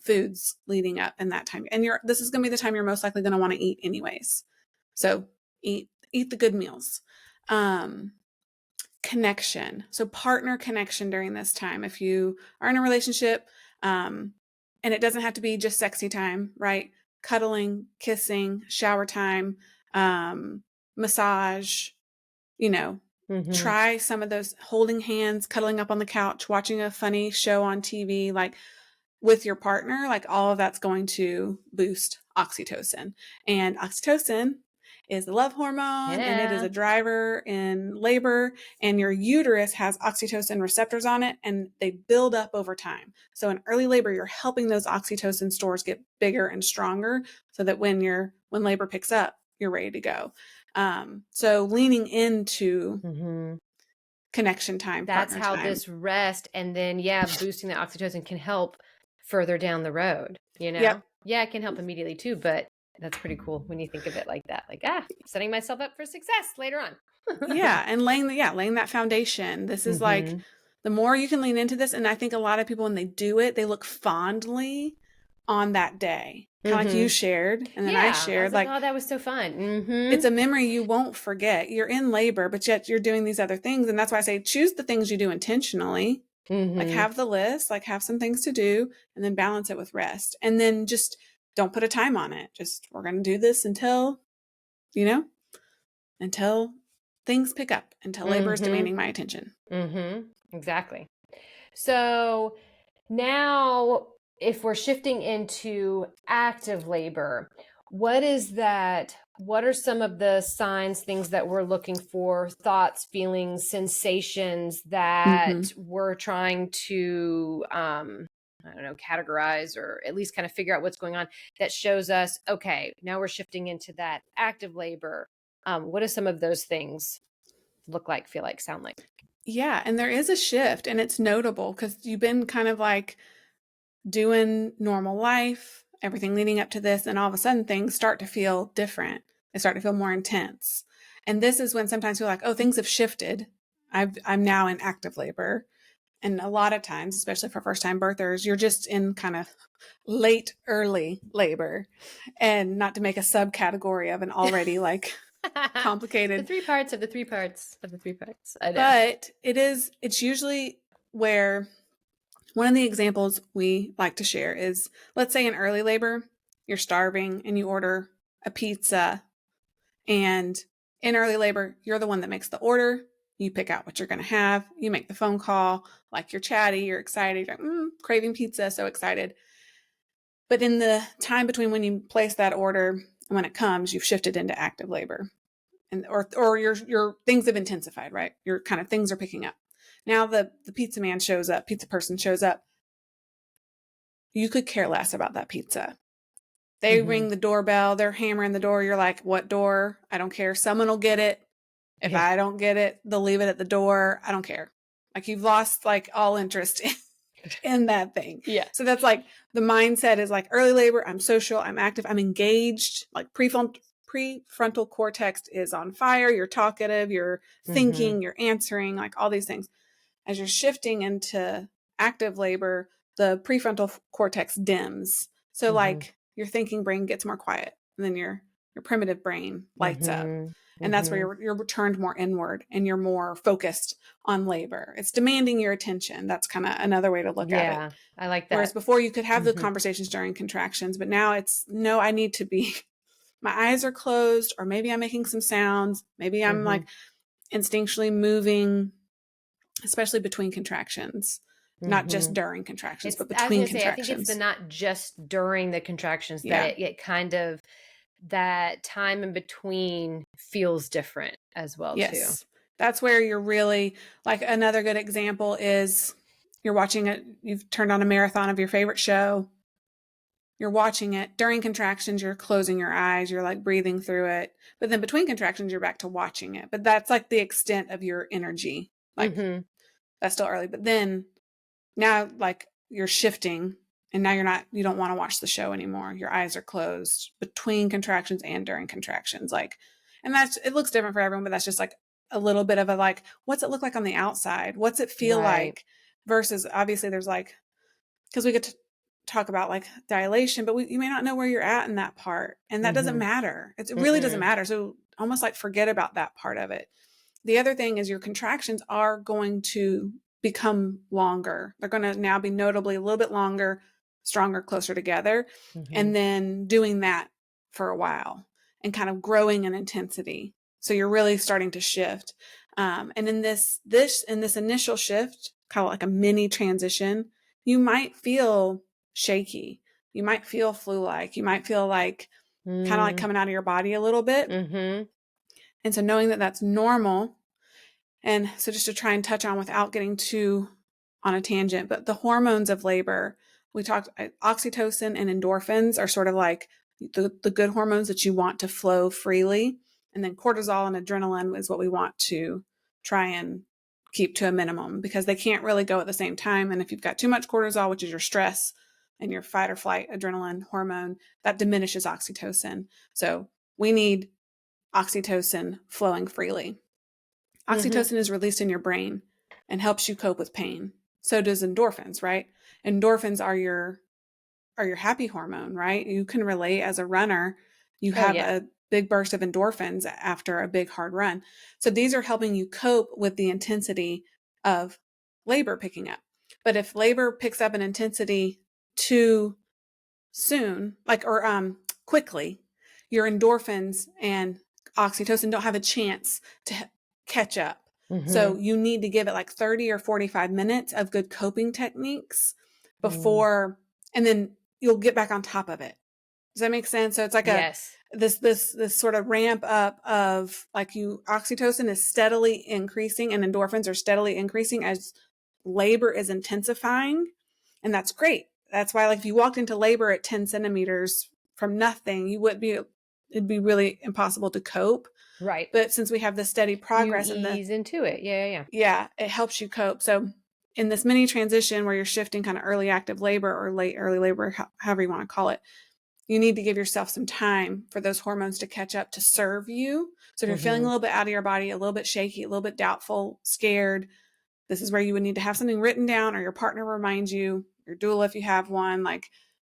foods leading up in that time. And this is going to be the time you're most likely going to want to eat anyways. So eat the good meals. Connection. So partner connection during this time. If you are in a relationship, and it doesn't have to be just sexy time, right? Cuddling, kissing, shower time, massage, try some of those, holding hands, cuddling up on the couch, watching a funny show on TV, like with your partner, like all of that's going to boost oxytocin. And oxytocin is the love hormone, and it is a driver in labor, and your uterus has oxytocin receptors on it, and they build up over time. So in early labor, you're helping those oxytocin stores get bigger and stronger so that when labor picks up, you're ready to go. So leaning into connection time, that's partner how time. this rest and then boosting the oxytocin can help further down the road, Yep. Yeah, it can help immediately too, but that's pretty cool when you think of it like that. Like, setting myself up for success later on. Yeah. And laying that foundation. This is like the more you can lean into this. And I think a lot of people, when they do it, they look fondly on that day. Kind of like you shared. And then I shared, I was like, oh, that was so fun. It's a memory you won't forget. You're in labor, but yet you're doing these other things. And that's why I say choose the things you do intentionally. Like have the list, like have some things to do, and then balance it with rest. And then just don't put a time on it. Just, we're going to do this until things pick up, until labor is demanding my attention. Exactly. So now if we're shifting into active labor, what is that? What are some of the signs, things that we're looking for, thoughts, feelings, sensations that we're trying to, categorize or at least kind of figure out what's going on that shows us, okay, now we're shifting into that active labor. What do some of those things look like, feel like, sound like? Yeah. And there is a shift, and it's notable because you've been kind of like doing normal life, everything leading up to this, and all of a sudden things start to feel different. They start to feel more intense. And this is when sometimes you're like, oh, things have shifted. I'm now in active labor. And a lot of times, especially for first-time birthers, you're just in kind of late, early labor, and not to make a subcategory of an already like complicated. The three parts of the three parts of the three parts. I know. But it's usually where one of the examples we like to share is, let's say in early labor, you're starving and you order a pizza, and in early labor, you're the one that makes the order. You pick out what you're going to have. You make the phone call, like you're chatty, you're excited, you're like, craving pizza, so excited. But in the time between when you place that order and when it comes, you've shifted into active labor, and or your things have intensified, right? Your kind of things are picking up. Now the pizza person shows up. you could care less about that pizza. They ring the doorbell, they're hammering the door. You're like, what door? I don't care. Someone will get it. If I don't get it, they'll leave it at the door. I don't care. Like you've lost like all interest in that thing. Yeah. So that's like the mindset is like early labor. I'm social, I'm active, I'm engaged. Like prefrontal cortex is on fire. You're talkative, you're thinking, you're answering, like all these things. As you're shifting into active labor, the prefrontal cortex dims. So like your thinking brain gets more quiet, and then your primitive brain lights up. And that's where you're turned more inward and you're more focused on labor. It's demanding your attention. That's kind of another way to look at it. Yeah, I like that. Whereas before you could have the conversations during contractions, but now it's, no, I need to be, my eyes are closed, or maybe I'm making some sounds. Maybe I'm like instinctually moving, especially between contractions. Not just during contractions, but between contractions. I think it's the not just during the contractions that it kind of, that time in between feels different as well too. That's where you're really, like, another good example is you're watching it, you've turned on a marathon of your favorite show. You're watching it during contractions, you're closing your eyes, you're like breathing through it. But then between contractions, you're back to watching it. But that's like the extent of your energy. Like that's still early. But then now like you're shifting, and now you don't want to watch the show anymore. Your eyes are closed between contractions and during contractions. Like, and it looks different for everyone, but that's just like a little bit of a, like, what's it look like on the outside? What's it feel like? Versus obviously there's like, because we get to talk about like dilation, but you may not know where you're at in that part. And that doesn't matter. It really doesn't matter. So almost like forget about that part of it. The other thing is your contractions are going to become longer. They're going to now be notably a little bit longer, stronger, closer together. And then doing that for a while and kind of growing in intensity. So you're really starting to shift. And in this initial shift, kind of like a mini transition, you might feel shaky. You might feel flu-like. You might feel like kind of like coming out of your body a little bit. And so knowing that that's normal. And so just to try and touch on without getting too on a tangent, but the hormones of labor, we talked, oxytocin and endorphins are sort of like the good hormones that you want to flow freely. And then cortisol and adrenaline is what we want to try and keep to a minimum, because they can't really go at the same time. And if you've got too much cortisol, which is your stress and your fight or flight adrenaline hormone, that diminishes oxytocin. So we need oxytocin flowing freely. Oxytocin is released in your brain and helps you cope with pain. So does endorphins, right? Endorphins are your happy hormone, right? You can relate as a runner. You have a big burst of endorphins after a big hard run. So these are helping you cope with the intensity of labor picking up. But if labor picks up an intensity too soon, or quickly, your endorphins and oxytocin don't have a chance to catch up. So you need to give it like 30 or 45 minutes of good coping techniques before, and then you'll get back on top of it. Does that make sense? So it's like this sort of ramp up of like oxytocin is steadily increasing and endorphins are steadily increasing as labor is intensifying. And that's great. That's why, like, if you walked into labor at 10 centimeters from nothing, it'd be really impossible to cope. Right. But since we have the steady progress and ease into it. Yeah, it helps you cope. So in this mini transition where you're shifting kind of early active labor or late early labor, however you want to call it, you need to give yourself some time for those hormones to catch up to serve you. So if you're feeling a little bit out of your body, a little bit shaky, a little bit doubtful, scared, this is where you would need to have something written down, or your partner reminds you, your doula if you have one, like,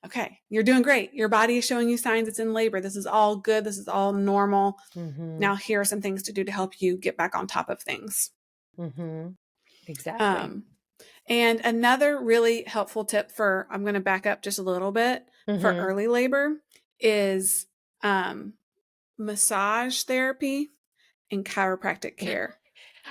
okay, you're doing great. Your body is showing you signs it's in labor. This is all good. This is all normal. Now here are some things to do to help you get back on top of things. Exactly. And another really helpful tip I'm going to back up just a little bit for early labor is massage therapy and chiropractic care.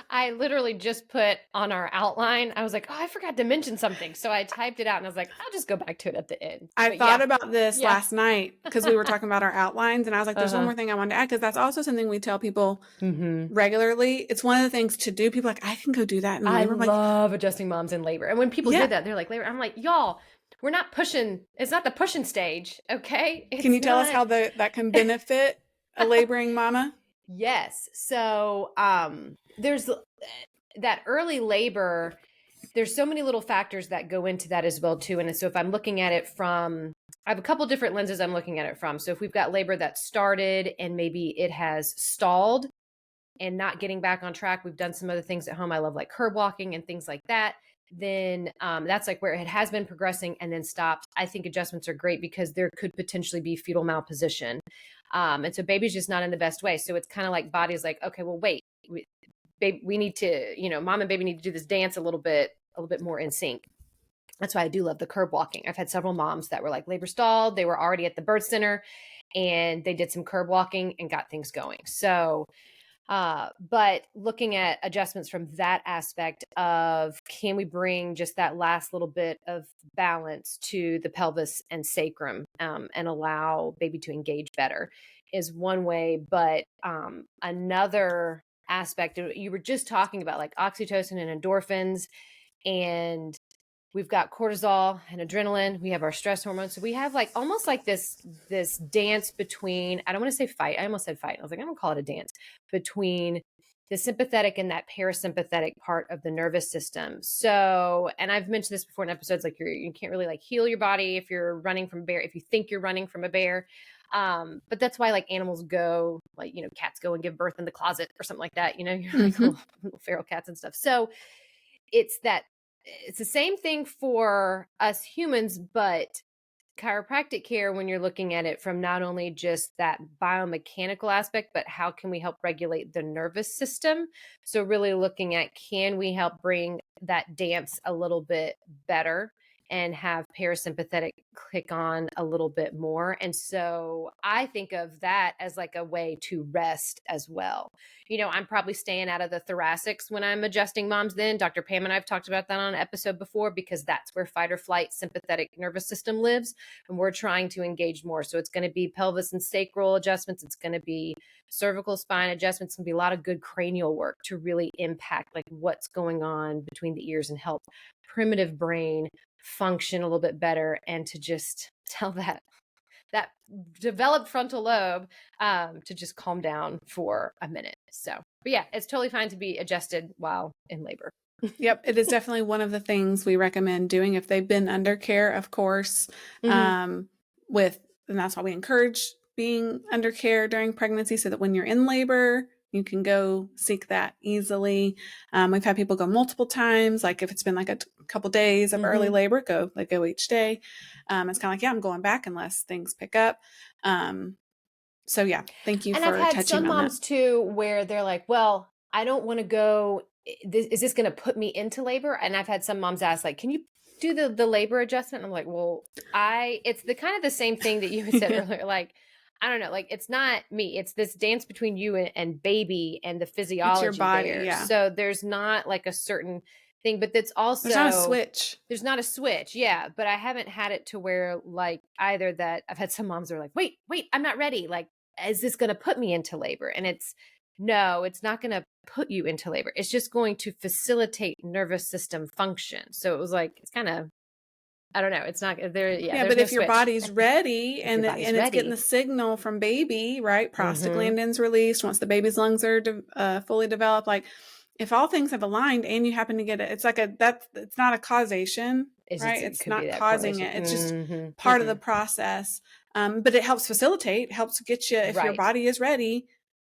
I literally just put on our outline, I was like, oh, I forgot to mention something. So I typed it out and I was like, I'll just go back to it at the end. I thought about this last night because we were talking about our outlines, and I was like, there's one more thing I wanted to add, because that's also something we tell people regularly. It's one of the things to do. People are like, I can go do that in labor. I love adjusting moms in labor. And when people hear that, they're like, labor. I'm like, y'all, we're not pushing. It's not the pushing stage. Okay. Can you tell us how that can benefit a laboring mama? Yes. So, there's that early labor. There's so many little factors that go into that as well too. And so if I'm looking at it from, I have a couple different lenses I'm looking at it from. So if we've got labor that started and maybe it has stalled and not getting back on track, we've done some other things at home. I love like curb walking and things like that. Then that's like where it has been progressing and then stopped. I think adjustments are great because there could potentially be fetal malposition. And so baby's just not in the best way. So it's kind of like body's like, okay, well, wait, we need to, mom and baby need to do this dance a little bit more in sync. That's why I do love the curb walking. I've had several moms that were like labor stalled. They were already at the birth center and they did some curb walking and got things going. So, but looking at adjustments from that aspect of, can we bring just that last little bit of balance to the pelvis and sacrum, and allow baby to engage better is one way. But another aspect, you were just talking about like oxytocin and endorphins, and we've got cortisol and adrenaline. We have our stress hormones. So we have like almost like this dance between, I don't want to say fight. I almost said fight. I was like, I'm going to call it a dance between the sympathetic and that parasympathetic part of the nervous system. So, and I've mentioned this before in episodes, like you can't really like heal your body if you're running from a bear, if you think you're running from a bear. But that's why like animals go, like, cats go and give birth in the closet or something like that, you're like little feral cats and stuff. So it's the same thing for us humans, but chiropractic care, when you're looking at it from not only just that biomechanical aspect, but how can we help regulate the nervous system? So really looking at, can we help bring that dance a little bit better and have parasympathetic click on a little bit more? And so I think of that as like a way to rest as well. I'm probably staying out of the thoracics when I'm adjusting moms. Then Dr. Pam and I've talked about that on an episode before, because that's where fight or flight sympathetic nervous system lives. And we're trying to engage more. So it's going to be pelvis and sacral adjustments. It's going to be cervical spine adjustments. It's going to be a lot of good cranial work to really impact like what's going on between the ears and help primitive brain function a little bit better, and to just tell that developed frontal lobe to just calm down for a minute. So, but yeah, it's totally fine to be adjusted while in labor. Yep. It is definitely one of the things we recommend doing if they've been under care, of course, and that's why we encourage being under care during pregnancy, so that when you're in labor, you can go seek that easily. We've had people go multiple times. Like if it's been like a couple days of early labor, go each day. It's kind of like, I'm going back unless things pick up. So yeah, thank you for touching on that. And I've had some moms too, where they're like, well, I don't want to go. Is this going to put me into labor? And I've had some moms ask, like, can you do the labor adjustment? And I'm like, well, it's the kind of the same thing that you had said earlier. Like, I don't know, like it's not me. It's this dance between you and baby and the physiology it's your body, there. Yeah. So there's not like a certain thing, but that's also there's not a switch. There's not a switch, yeah. But I haven't had it to where like either that I've had some moms that are like, wait, I'm not ready. Like, is this going to put me into labor? And no, it's not going to put you into labor. It's just going to facilitate nervous system function. So it was like, it's kind of, I don't know. It's not there. Yeah, but if your body's ready and it's getting the signal from baby, right? Prostaglandins released once the baby's lungs are fully developed. Like if all things have aligned and you happen to get it, it's like it's not a causation, right? It's not causing it. It's just part of the process. But it helps facilitate, helps get you, if your body is ready,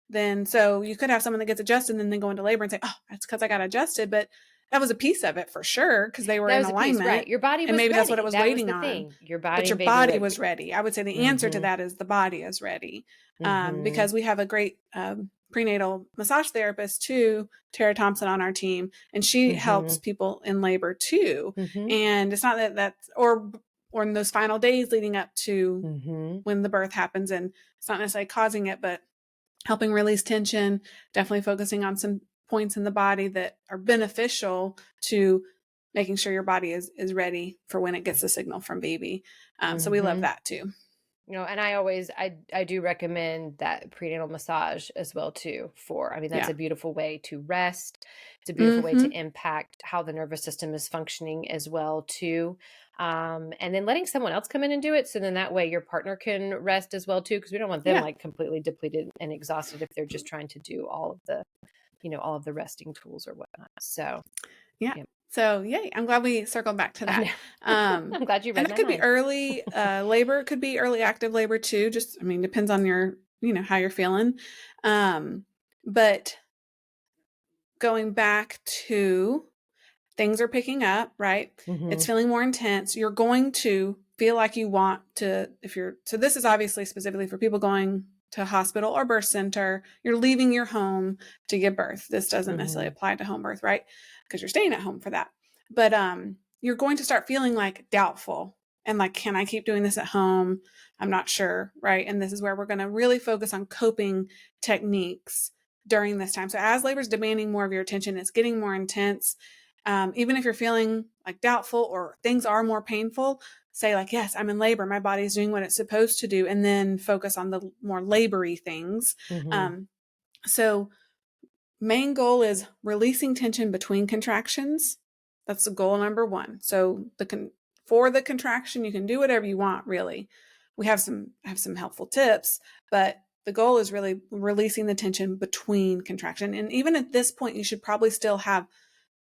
then so you could have someone that gets adjusted and then go into labor and say, oh, that's because I got adjusted. But that was a piece of it for sure, because they were in alignment. Right. Your body was and maybe ready. That's what it was waiting on. Your body, but your body was ready. I would say the answer to that is the body is ready, because we have a great prenatal massage therapist too, Tara Thompson, on our team, and she helps people in labor too. And it's not that's or in those final days leading up to when the birth happens, and it's not necessarily causing it, but helping release tension, definitely focusing on some points in the body that are beneficial to making sure your body is ready for when it gets a signal from baby. So we love that too. And I do recommend that prenatal massage as well too that's Yeah. a beautiful way to rest. It's a beautiful way to Mm-hmm. impact how the nervous system is functioning as well too. And then letting someone else come in and do it. So then that way your partner can rest as well too. Cause we don't want them Yeah. like completely depleted and exhausted if they're just trying to do all of the resting tools or whatnot. So Yeah. yeah. So yay. I'm glad we circled back to I that. know. I'm glad you And read that my could be mind. early labor. It could be early active labor too. Just, depends on your, how you're feeling. But going back to things are picking up, right? It's feeling more intense. You're going to feel like you want to, so this is obviously specifically for people going to hospital or birth center. You're leaving your home to give birth. This doesn't necessarily apply to home birth, right? Because you're staying at home for that. But you're going to start feeling like doubtful and like, can I keep doing this at home? I'm not sure, right? And this is where we're going to really focus on coping techniques during this time. So as labor is demanding more of your attention, it's getting more intense. Even if you're feeling like doubtful or things are more painful, say like, yes, I'm in labor. My body's doing what it's supposed to do. And then focus on the more labory things. So main goal is releasing tension between contractions. That's the goal number one. So for the contraction, you can do whatever you want, really. We have some helpful tips, but the goal is really releasing the tension between contraction. And even at this point, you should probably still have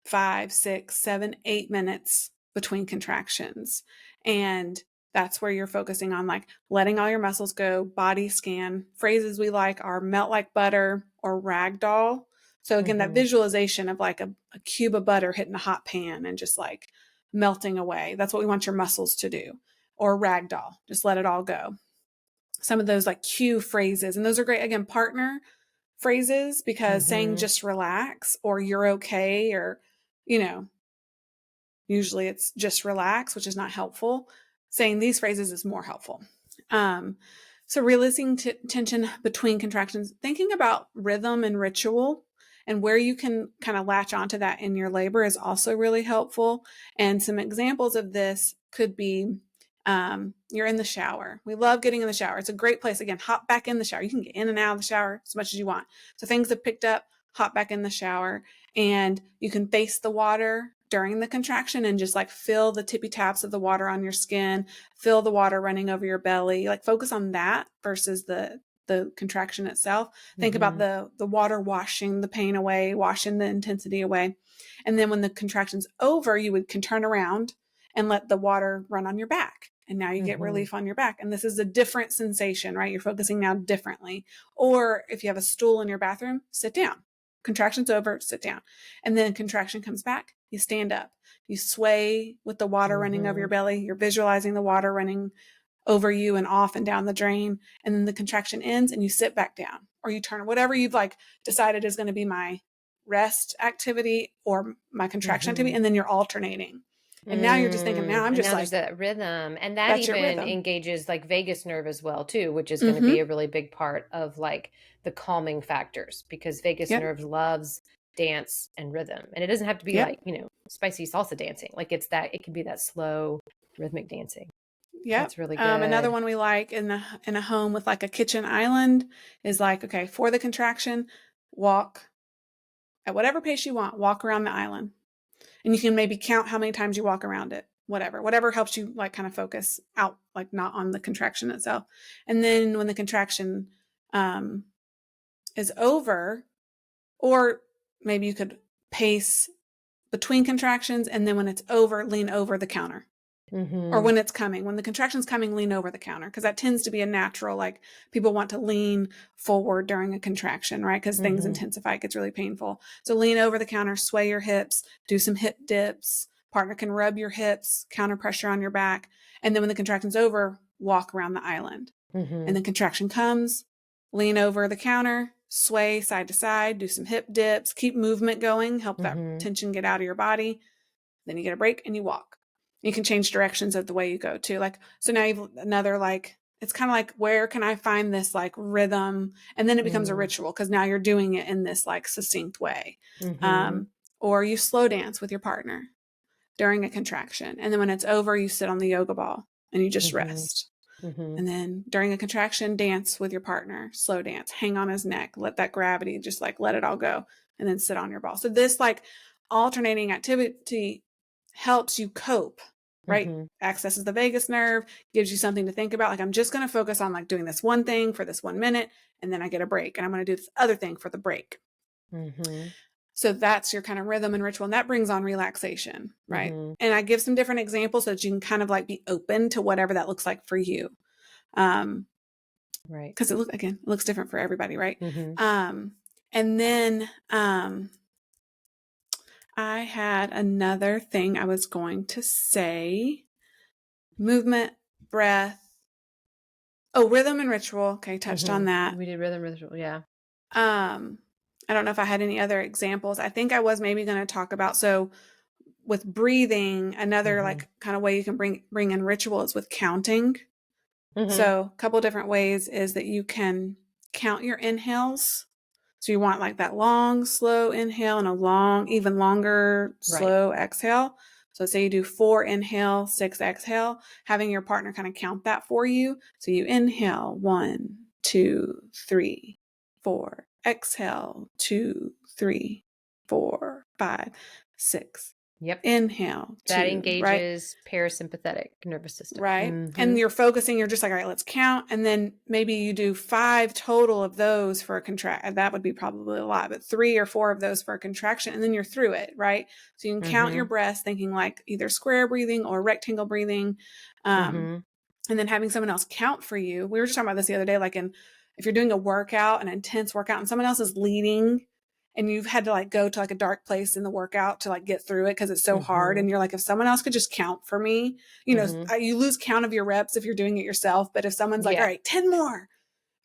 5, 6, 7, 8 minutes between contractions. And that's where you're focusing on like letting all your muscles go, body scan. Phrases we like are melt like butter or ragdoll. So again, that visualization of like a cube of butter hitting a hot pan and just like melting away. That's what we want your muscles to do. Or ragdoll, just let it all go. Some of those like cue phrases, and those are great. Again, partner phrases, because saying just relax or you're okay, or, usually it's just relax, which is not helpful. Saying these phrases is more helpful. So releasing tension between contractions, thinking about rhythm and ritual and where you can kind of latch onto that in your labor is also really helpful. And some examples of this could be you're in the shower. We love getting in the shower. It's a great place. Again, hop back in the shower. You can get in and out of the shower as much as you want. So things have picked up, hop back in the shower, and you can face the water during the contraction and just like feel the tippy taps of the water on your skin, feel the water running over your belly, like focus on that versus the contraction itself. Think about the water washing the pain away, washing the intensity away. And then when the contraction's over, you can turn around and let the water run on your back. And now you get relief on your back. And this is a different sensation, right? You're focusing now differently. Or if you have a stool in your bathroom, sit down. Contraction's over, sit down. And then contraction comes back, you stand up. You sway with the water running over your belly. You're visualizing the water running over you and off and down the drain. And then the contraction ends and you sit back down. Or you turn, whatever you've like decided is going to be my rest activity or my contraction activity. And then you're alternating. And now you're just thinking, now I'm just like, there's that rhythm, and that that's your even rhythm. engages like vagus nerve as well too, which is going to be a really big part of like the calming factors, because vagus nerve loves dance and rhythm, and it doesn't have to be like spicy salsa dancing. Like it can be that slow rhythmic dancing. Yeah, that's really good. Another one we like in a home with like a kitchen island is like, okay, for the contraction, walk at whatever pace you want, walk around the island. And you can maybe count how many times you walk around it, whatever helps you like kind of focus out, like not on the contraction itself. And then when the contraction is over, or maybe you could pace between contractions. And then when it's over, lean over the counter. Or when the contraction's coming, lean over the counter. Cause that tends to be a natural, like people want to lean forward during a contraction, right? Cause things intensify, it gets really painful. So lean over the counter, sway your hips, do some hip dips. Partner can rub your hips, counter pressure on your back. And then when the contraction's over, walk around the island. And the contraction comes, lean over the counter, sway side to side, do some hip dips, keep movement going, help that tension get out of your body. Then you get a break and you walk. You can change directions of the way you go too. Like, so now you've another, like, it's kind of like, where can I find this like rhythm? And then it becomes a ritual because now you're doing it in this like succinct way. Or you slow dance with your partner during a contraction. And then when it's over, you sit on the yoga ball and you just rest. Mm-hmm. And then during a contraction, dance with your partner, slow dance, hang on his neck, let that gravity, just like let it all go, and then sit on your ball. So this like alternating activity helps you cope, right? Mm-hmm. Accesses the vagus nerve, gives you something to think about. Like, I'm just going to focus on like doing this one thing for this 1 minute, and then I get a break, and I'm going to do this other thing for the break. Mm-hmm. So that's your kind of rhythm and ritual, and that brings on relaxation, right? Mm-hmm. And I give some different examples so that you can kind of like be open to whatever that looks like for you. Right. Because it looks different for everybody, right? Mm-hmm. And then I had another thing I was going to say. Movement, breath. Oh, rhythm and ritual. Okay, touched on that. We did rhythm, ritual, yeah. I don't know if I had any other examples. I think I was maybe going to talk about, so with breathing, another like kind of way you can bring in ritual is with counting. So a couple different ways is that you can count your inhales. So you want like that long, slow inhale and a long, even longer, slow exhale. So say you do 4 inhale, 6 exhale, having your partner kind of count that for you. So you inhale 1, 2, 3, 4. Exhale 2, 3, 4, 5, 6. Yep. Inhale 2, that engages right? Parasympathetic nervous system. Right. And you're focusing, you're just like, all right, let's count. And then maybe you do 5 total of those for a contract. That would be probably a lot, but 3 or 4 of those for a contraction. And then you're through it. Right. So you can count your breaths, thinking like either square breathing or rectangle breathing. And then having someone else count for you. We were just talking about this the other day, like if you're doing a workout, an intense workout, and someone else is leading, and you've had to like go to like a dark place in the workout to like get through it because it's so hard. And you're like, if someone else could just count for me, you know, you lose count of your reps if you're doing it yourself. But if someone's like, all right, 10 more,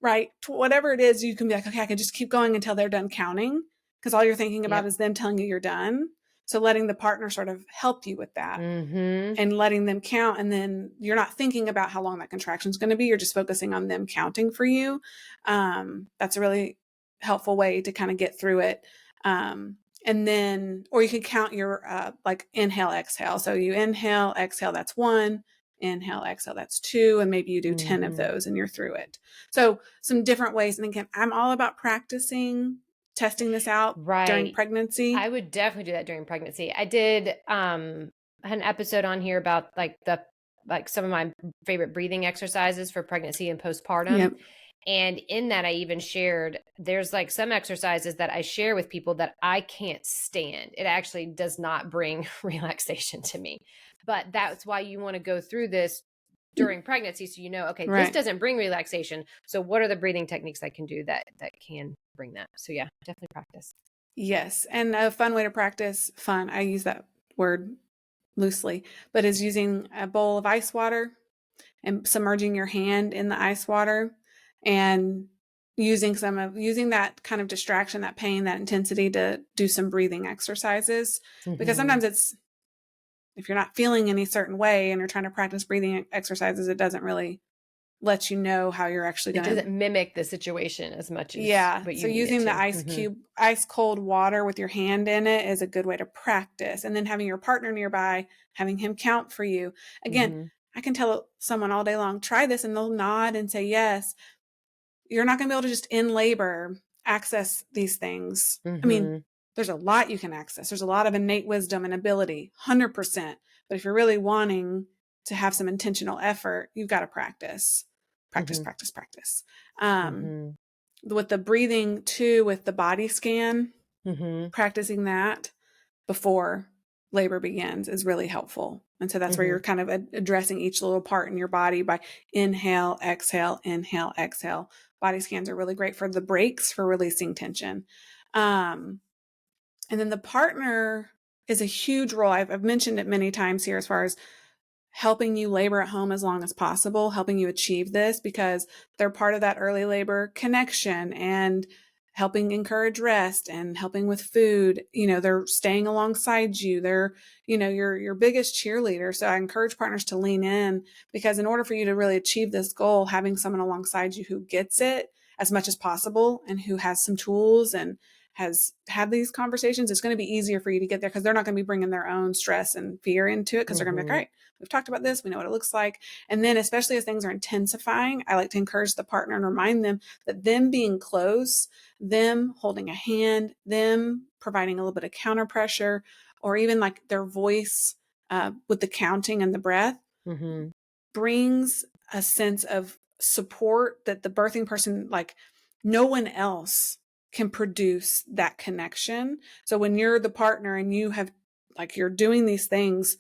right? Whatever it is, you can be like, okay, I can just keep going until they're done counting, because all you're thinking about is them telling you you're done. So letting the partner sort of help you with that and letting them count. And then you're not thinking about how long that contraction is going to be. You're just focusing on them counting for you. That's a really helpful way to kind of get through it. And then, or you can count your like inhale, exhale. So you inhale, exhale, that's 1. Inhale, exhale, that's 2. And maybe you do 10 of those and you're through it. So some different ways. And again, I'm all about practicing, testing this out during pregnancy. I would definitely do that during pregnancy. I did an episode on here about like some of my favorite breathing exercises for pregnancy and postpartum. Yep. And in that, I even shared, there's like some exercises that I share with people that I can't stand. It actually does not bring relaxation to me. But that's why you want to go through this during pregnancy. So, you know, okay, this doesn't bring relaxation. So what are the breathing techniques I can do that can bring that? So yeah, definitely practice. Yes. And a fun way to practice, I use that word loosely, but is using a bowl of ice water and submerging your hand in the ice water and using that kind of distraction, that pain, that intensity to do some breathing exercises. Because sometimes if you're not feeling any certain way and you're trying to practice breathing exercises, it doesn't really let you know how you're actually going to. It doesn't mimic the situation as much as what you so using the ice cold water with your hand in it is a good way to practice. And then having your partner nearby, having him count for you. Again, I can tell someone all day long, try this, and they'll nod and say yes. You're not going to be able to just in labor access these things. I mean, there's a lot you can access. There's a lot of innate wisdom and ability, 100%. But if you're really wanting to have some intentional effort, you've got to practice. Practice. With the breathing too, with the body scan, practicing that before labor begins is really helpful. And so that's where you're kind of addressing each little part in your body by inhale, exhale, inhale, exhale. Body scans are really great for the breaks, for releasing tension. And then the partner is a huge role. I've mentioned it many times here as far as helping you labor at home as long as possible, helping you achieve this, because they're part of that early labor connection and helping encourage rest and helping with food. You know, they're staying alongside you. They're, you know, your biggest cheerleader. So I encourage partners to lean in, because in order for you to really achieve this goal, having someone alongside you who gets it as much as possible and who has some tools and has had these conversations, it's going to be easier for you to get there because they're not going to be bringing their own stress and fear into it because they're going to be like, all right, we've talked about this. We know what it looks like. And then especially as things are intensifying, I like to encourage the partner and remind them that them being close, them holding a hand, them providing a little bit of counter pressure, or even like their voice with the counting and the breath brings a sense of support that the birthing person, like no one else can produce that connection. So when you're the partner and you have, like, you're doing these things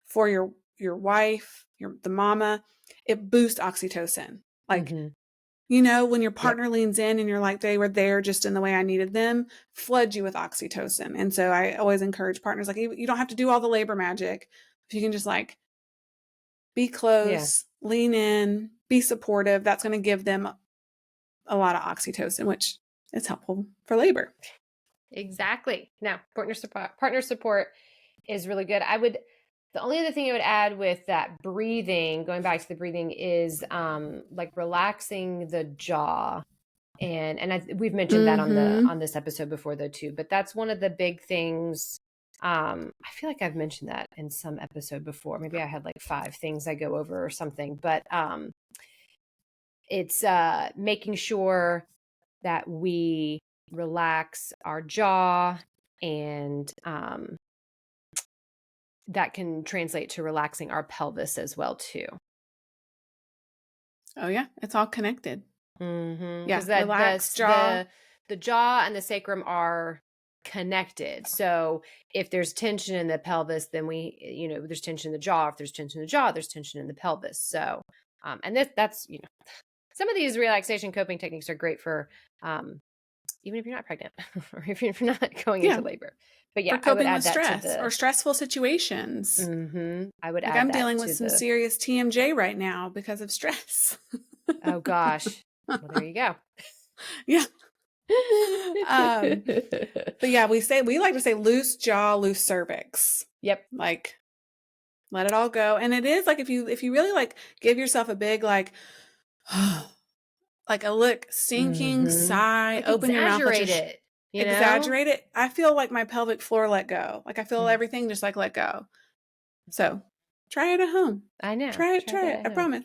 for your wife, the mama, it boosts oxytocin. Like, you know, when your partner leans in and you're like, they were there just in the way I needed them, flood you with oxytocin. And so I always encourage partners, like, you don't have to do all the labor magic. If you can just like be close, lean in, be supportive, that's going to give them a lot of oxytocin, which is helpful for labor. Exactly. Now, partner support is really good. The only other thing I would add with that breathing, going back to the breathing, is like relaxing the jaw. And we've mentioned that on this episode before though too, but that's one of the big things. I feel like I've mentioned that in some episode before. Maybe I had like 5 things I go over or something, but it's making sure that we relax our jaw, and that can translate to relaxing our pelvis as well too. Oh yeah, it's all connected. Yeah, because relaxed jaw, the jaw and the sacrum are connected. So if there's tension in the pelvis, then there's tension in the jaw. If there's tension in the jaw, there's tension in the pelvis. So, and that's some of these relaxation coping techniques are great for even if you're not pregnant or if you're not going into labor. But yeah, for coping with stress or stressful situations. I would add I'm dealing with some serious TMJ right now because of stress. Oh gosh. Well, there you go. Yeah. But yeah, we like to say loose jaw, loose cervix. Yep. Like, let it all go. And it is like, if you really like give yourself a big, like, like a sinking sigh, like open your mouth. Exaggerate it. I feel like my pelvic floor let go. Like I feel everything just like let go. So try it at home. I know. Try it. I promise.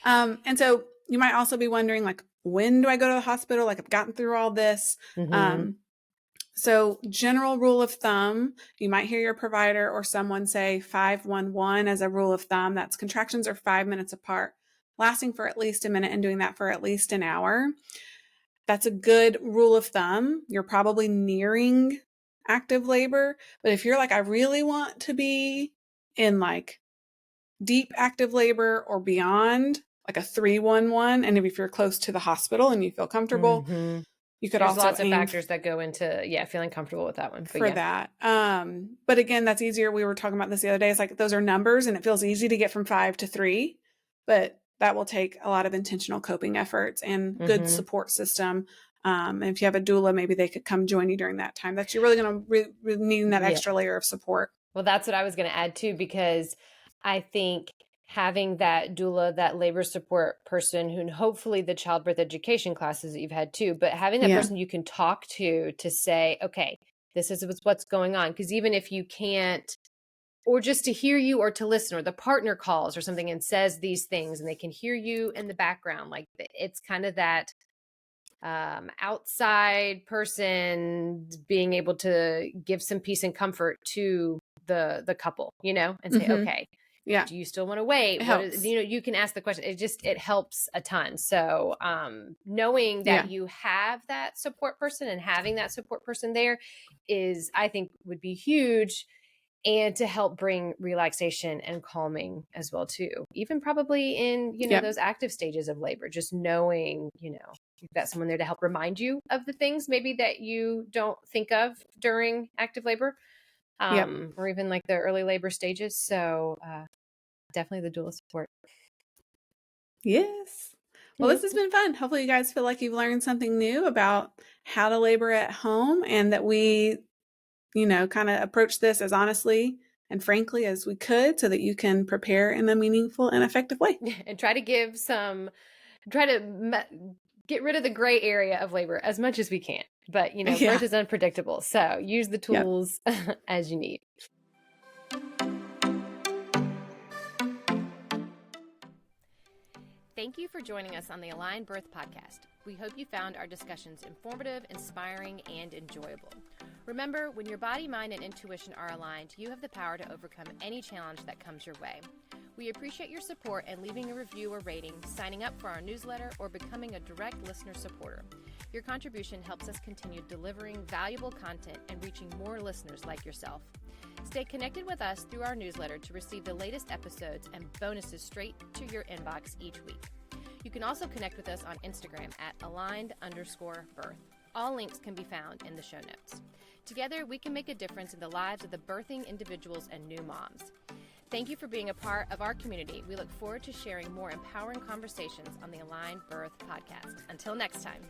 And so you might also be wondering, like, when do I go to the hospital? Like, I've gotten through all this. So general rule of thumb, you might hear your provider or someone say 5-1-1 as a rule of thumb. That's contractions are 5 minutes apart, lasting for at least a minute and doing that for at least an hour. That's a good rule of thumb. You're probably nearing active labor, but if you're like, I really want to be in like deep active labor or beyond, like a 3-1-1, and if you're close to the hospital and you feel comfortable, you could also lots of factors that go into feeling comfortable with that one for that. But again, that's easier. We were talking about this the other day. It's like those are numbers, and it feels easy to get from 5 to 3, but that will take a lot of intentional coping efforts and good support system. And if you have a doula, maybe they could come join you during that time. You're really going to need that extra layer of support. Well, that's what I was going to add too, because I think having that doula, that labor support person, who hopefully the childbirth education classes that you've had too, but having that person you can talk to say, okay, this is what's going on. Because even if you can't, or just to hear you or to listen, or the partner calls or something and says these things and they can hear you in the background, like it's kind of that outside person being able to give some peace and comfort to the couple, and say, okay, do you still want to wait? You can ask the question. It helps a ton. So knowing that you have that support person and having that support person there is, I think, would be huge. And to help bring relaxation and calming as well too, even probably in, those active stages of labor, just knowing, you've got someone there to help remind you of the things maybe that you don't think of during active labor, or even like the early labor stages. So definitely the doula support. Yes. Well, this has been fun. Hopefully you guys feel like you've learned something new about how to labor at home, and that we kind of approach this as honestly and frankly as we could, so that you can prepare in a meaningful and effective way. And try to get rid of the gray area of labor as much as we can. But, birth is unpredictable. So use the tools as you need. Thank you for joining us on the Aligned Birth Podcast. We hope you found our discussions informative, inspiring, and enjoyable. Remember, when your body, mind, and intuition are aligned, you have the power to overcome any challenge that comes your way. We appreciate your support and leaving a review or rating, signing up for our newsletter, or becoming a direct listener supporter. Your contribution helps us continue delivering valuable content and reaching more listeners like yourself. Stay connected with us through our newsletter to receive the latest episodes and bonuses straight to your inbox each week. You can also connect with us on Instagram at aligned_birth. All links can be found in the show notes. Together, we can make a difference in the lives of the birthing individuals and new moms. Thank you for being a part of our community. We look forward to sharing more empowering conversations on the Aligned Birth Podcast. Until next time.